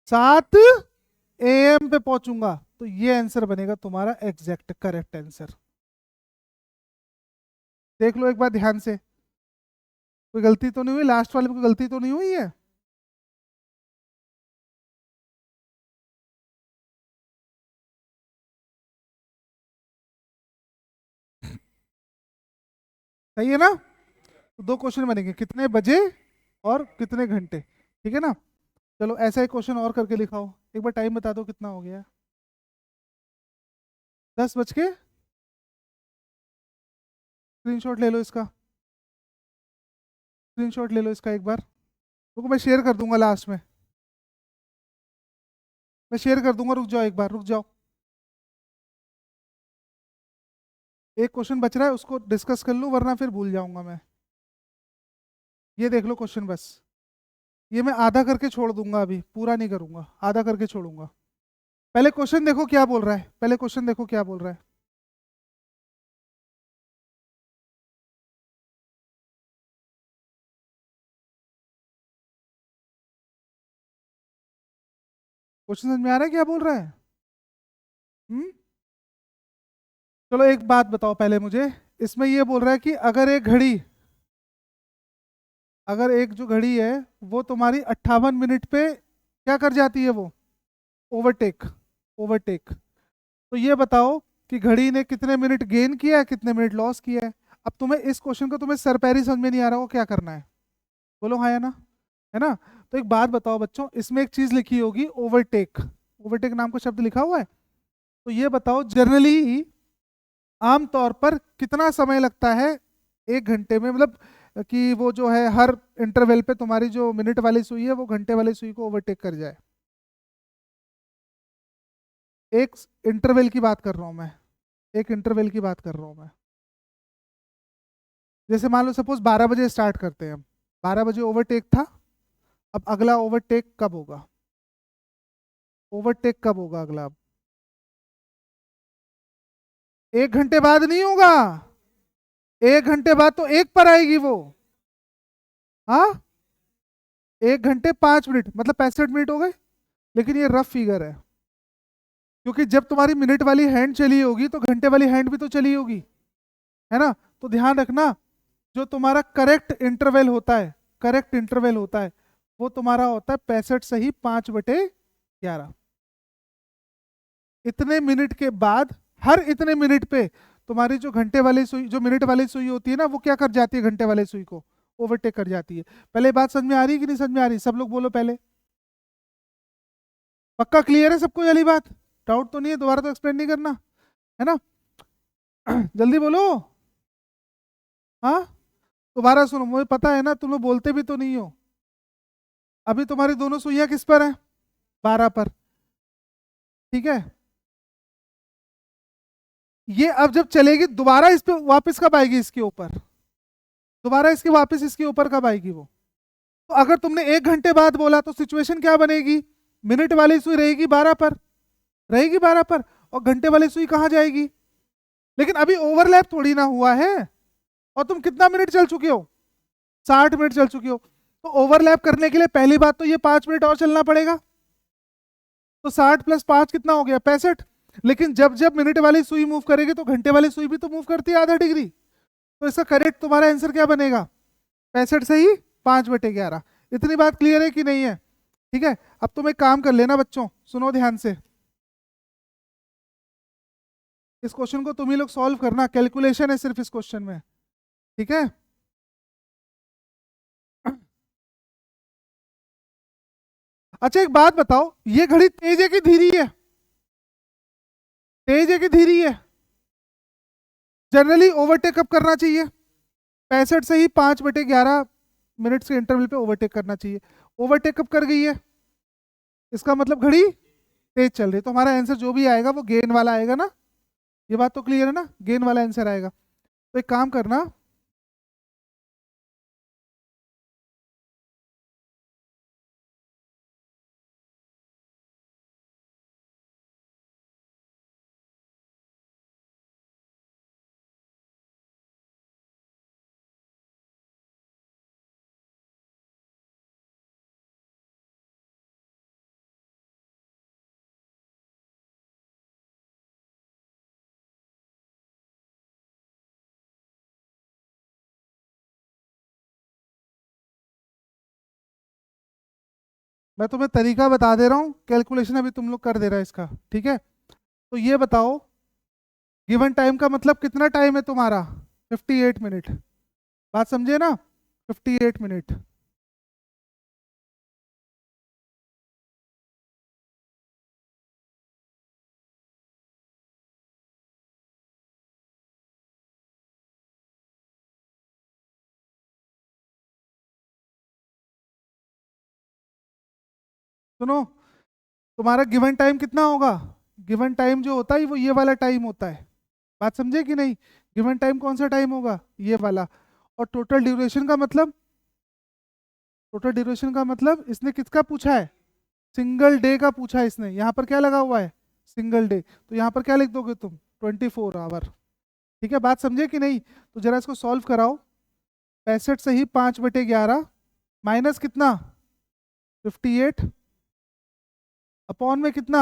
7 AM पे पहुंचूंगा। तो ये आंसर बनेगा तुम्हारा एग्जैक्ट करेक्ट आंसर। देख लो एक बार ध्यान से, कोई गलती तो नहीं हुई? लास्ट वाले में कोई गलती तो नहीं हुई है? सही है ना? तो दो क्वेश्चन बनेंगे, कितने बजे और कितने घंटे। ठीक है ना? चलो ऐसा एक क्वेश्चन और करके लिखाओ, एक बार टाइम बता दो कितना हो गया। 10 बज के, स्क्रीनशॉट ले लो इसका, स्क्रीनशॉट ले लो इसका एक बार। रुको मैं शेयर कर दूंगा लास्ट में, मैं शेयर कर दूंगा, रुक जाओ एक बार, रुक जाओ। एक क्वेश्चन बच रहा है, उसको डिस्कस कर लूं, वरना फिर भूल जाऊंगा मैं। ये देख लो क्वेश्चन बस, ये मैं आधा करके छोड़ दूंगा, अभी पूरा नहीं करूंगा, आधा करके छोड़ूंगा। पहले क्वेश्चन देखो क्या बोल रहा है, पहले क्वेश्चन देखो क्या बोल रहा है। क्वेश्चन समझ में आ रहा है क्या बोल रहा है? हम्म? चलो एक बात बताओ पहले मुझे, इसमें ये बोल रहा है कि अगर एक घड़ी, अगर एक जो घड़ी है वो तुम्हारी 58 मिनट पे क्या कर जाती है, वो ओवरटेक, ओवरटेक, तो ये बताओ कि घड़ी ने कितने मिनट गेन किया है, कितने मिनट लॉस किया है। अब तुम्हें इस क्वेश्चन को तुम्हें सरपैरी समझ में नहीं आ रहा हो, क्या करना है? बोलो हाँ या ना, है ना? तो एक बात बताओ बच्चों, इसमें एक चीज लिखी होगी ओवरटेक, ओवरटेक नाम का शब्द लिखा हुआ है। तो ये बताओ जनरली आमतौर पर कितना समय लगता है एक घंटे में, मतलब कि वो जो है हर इंटरवल पे तुम्हारी जो मिनट वाली सुई है वो घंटे वाली सुई को ओवरटेक कर जाए? एक इंटरवल की बात कर रहा हूं मैं, एक इंटरवल की बात कर रहा हूं मैं। जैसे मान लो सपोज 12 बजे स्टार्ट करते हैं हम, 12 बजे ओवरटेक था। अब अगला ओवरटेक कब होगा? ओवरटेक कब होगा अगला? अब 1 घंटे बाद नहीं होगा, 1 घंटे बाद तो एक पर आएगी वो। हाँ, 1 घंटे 5 मिनट मतलब 65 मिनट हो गए। लेकिन ये रफ फिगर है, क्योंकि जब तुम्हारी मिनट वाली हैंड चली होगी तो घंटे वाली हैंड भी तो चली होगी, है ना? तो ध्यान रखना, जो तुम्हारा करेक्ट इंटरवल होता है, करेक्ट इंटरवल होता है वो तुम्हारा होता है 65 सही 5/11। इतने मिनट के बाद, हर इतने मिनट पे तुम्हारी जो घंटे वाली सुई, जो मिनट वाली सुई होती है ना, वो क्या कर जाती है? घंटे वाली सुई को ओवरटेक कर जाती है। पहले बात समझ में आ रही है कि नहीं समझ में आ रही? सब लोग बोलो पहले। पक्का क्लियर है सबको ये वाली बात? डाउट तो नहीं है? दोबारा तो एक्सप्लेन नहीं करना, है ना? जल्दी बोलो। हाँ, दोबारा सुनो, मुझे पता है ना तुम लोग बोलते भी तो नहीं हो। अभी तुम्हारी दोनों सुइयां किस पर है? 12 पर, ठीक है? ये अब जब चलेगी दोबारा इस पे वापस कब आएगी? इसके ऊपर दोबारा इसके वापस इसके ऊपर कब आएगी वो? तो अगर तुमने 1 घंटे बाद बोला तो सिचुएशन क्या बनेगी? मिनट वाली सुई रहेगी 12 पर, रहेगी 12 पर, और घंटे वाली सुई कहाँ जाएगी? लेकिन अभी ओवरलैप थोड़ी ना हुआ है, और तुम कितना मिनट चल चुके हो? 60 मिनट चल चुके हो। तो ओवरलैप करने के लिए पहली बात तो ये 5 मिनट और चलना पड़ेगा। तो 60 + 5 कितना हो गया? 65। लेकिन जब जब मिनट वाली सुई मूव करेगी तो घंटे वाली सुई भी तो मूव करती है आधा डिग्री। तो इसका करेक्ट तुम्हारा आंसर क्या बनेगा? 65 सही 5/11। इतनी बात क्लियर है कि नहीं है? ठीक है, अब तुम एक काम कर लेना बच्चों, सुनो ध्यान से। इस क्वेश्चन को तुम ही लोग सॉल्व करना, कैलकुलेशन है सिर्फ इस क्वेश्चन में, ठीक है? अच्छा एक बात बताओ, ये घड़ी तेज है कि धीरी है? तेज है कि धीरी है? जनरली ओवरटेक कब करना चाहिए? 65 सही 5/11 मिनट्स के इंटरवल पे ओवरटेक करना चाहिए। ओवरटेक कब कर गई है? इसका मतलब घड़ी तेज चल रही है, तो हमारा आंसर जो भी आएगा वो गेन वाला आएगा ना? ये बात तो क्लियर है ना? गेन वाला आंसर आएगा। तो एक काम करना, मैं तुम्हें तरीका बता दे रहा हूँ, कैलकुलेशन अभी तुम लोग कर दे रहा है इसका, ठीक है? तो ये बताओ, गिवन टाइम का मतलब कितना टाइम है तुम्हारा? 58 मिनट। बात समझे ना? 58 मिनट। सुनो, तुम्हारा गिवन टाइम कितना होगा? गिवन टाइम जो होता है वो ये वाला टाइम होता है। बात समझे कि नहीं? गिवन टाइम कौन सा टाइम होगा? ये वाला। और टोटल ड्यूरेशन का मतलब, टोटल ड्यूरेशन का मतलब इसने किसका पूछा है? सिंगल डे का पूछा है इसने। यहाँ पर क्या लगा हुआ है? Single day. तो यहाँ पर क्या लिख दोगे तुम? 24 आवर। ठीक है, बात समझे कि नहीं? तो जरा इसको सॉल्व कराओ। 65 सही 5/11 माइनस कितना? 58 अपॉन में कितना?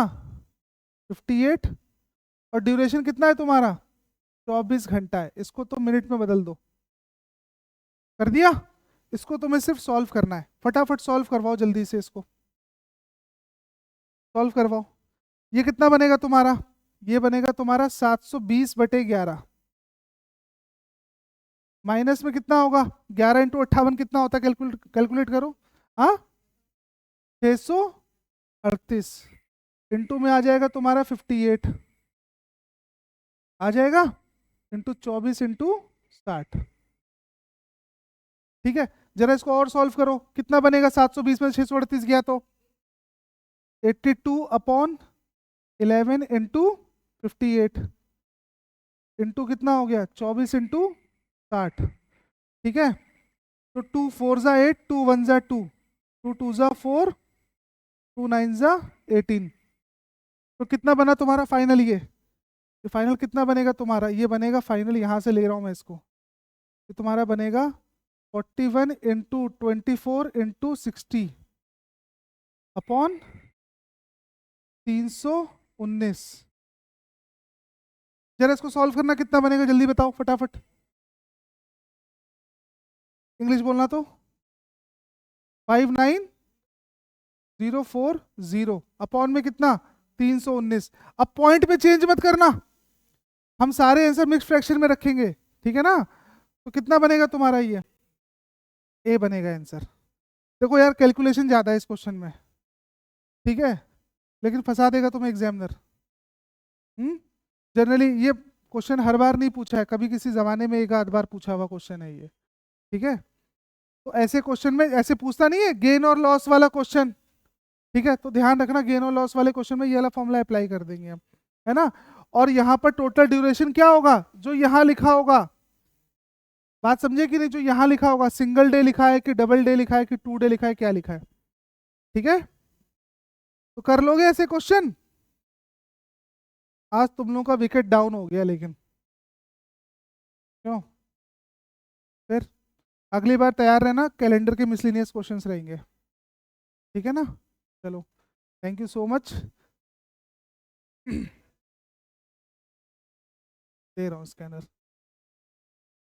58। और ड्यूरेशन कितना है तुम्हारा? 24 घंटा है। इसको तो मिनट में बदल दो। कर दिया? इसको तुम्हें सिर्फ सॉल्व करना है, फटाफट सॉल्व करवाओ जल्दी से इसको, सॉल्व करवाओ। ये कितना बनेगा तुम्हारा? ये बनेगा तुम्हारा 720/11। माइनस में कितना होगा, 11 × 58 कितना होता है, कैलकुलेट कैलकुलेट करो। हाँ, 638 इंटू में आ जाएगा तुम्हारा 58 आ जाएगा, इंटू 24 × 60। ठीक है, जरा इसको और सॉल्व करो, कितना बनेगा, 720 में 638 गया तो 82/11 इंटू 58 इंटू कितना हो गया, 24 × 60। ठीक है, तो 2 4 ज़ा 8, 2 1 ज़ा 2, 2 2 ज़ा 4, 2 9 ज़ा 18। तो कितना बना तुम्हारा फाइनल, ये फाइनल कितना बनेगा तुम्हारा, ये बनेगा फाइनल, यहाँ से ले रहा हूँ मैं इसको, ये तुम्हारा बनेगा 41 इंटू 24 इंटू 60 अपॉन 319। जरा इसको सॉल्व करना, कितना बनेगा जल्दी बताओ फटाफट, इंग्लिश बोलना तो। 59040 अपॉन में कितना, 319। अब पॉइंट में चेंज मत करना, हम सारे आंसर मिक्स फ्रैक्शन में रखेंगे, ठीक है ना। तो कितना बनेगा तुम्हारा, ये ए बनेगा आंसर। देखो यार, कैलकुलेशन ज़्यादा है इस क्वेश्चन में, ठीक है, लेकिन फंसा देगा तुम्हें एग्जामिनर। जनरली ये क्वेश्चन हर बार नहीं पूछा है, कभी किसी जमाने में एक आध बार पूछा हुआ क्वेश्चन है ये, ठीक है। तो ऐसे क्वेश्चन में ऐसे पूछता नहीं है, गेन और लॉस वाला क्वेश्चन, ठीक है, तो ध्यान रखना, गेन और लॉस वाले क्वेश्चन में ये वाला फॉर्मूला अप्लाई कर देंगे हम, है ना। और यहाँ पर टोटल ड्यूरेशन क्या होगा, जो यहाँ लिखा होगा, बात समझे कि नहीं, जो यहाँ लिखा होगा, सिंगल डे लिखा है कि डबल डे लिखा है कि 2 डे लिखा है, क्या लिखा है, ठीक है। तो कर लोगे ऐसे क्वेश्चन। आज तुम लोगों का विकेट डाउन हो गया, लेकिन क्यों, फिर अगली बार तैयार रहना, कैलेंडर के मिसलिनियस क्वेश्चंस रहेंगे, ठीक है ना। चलो, थैंक यू सो मच। दे रहा हूँ स्कैनर।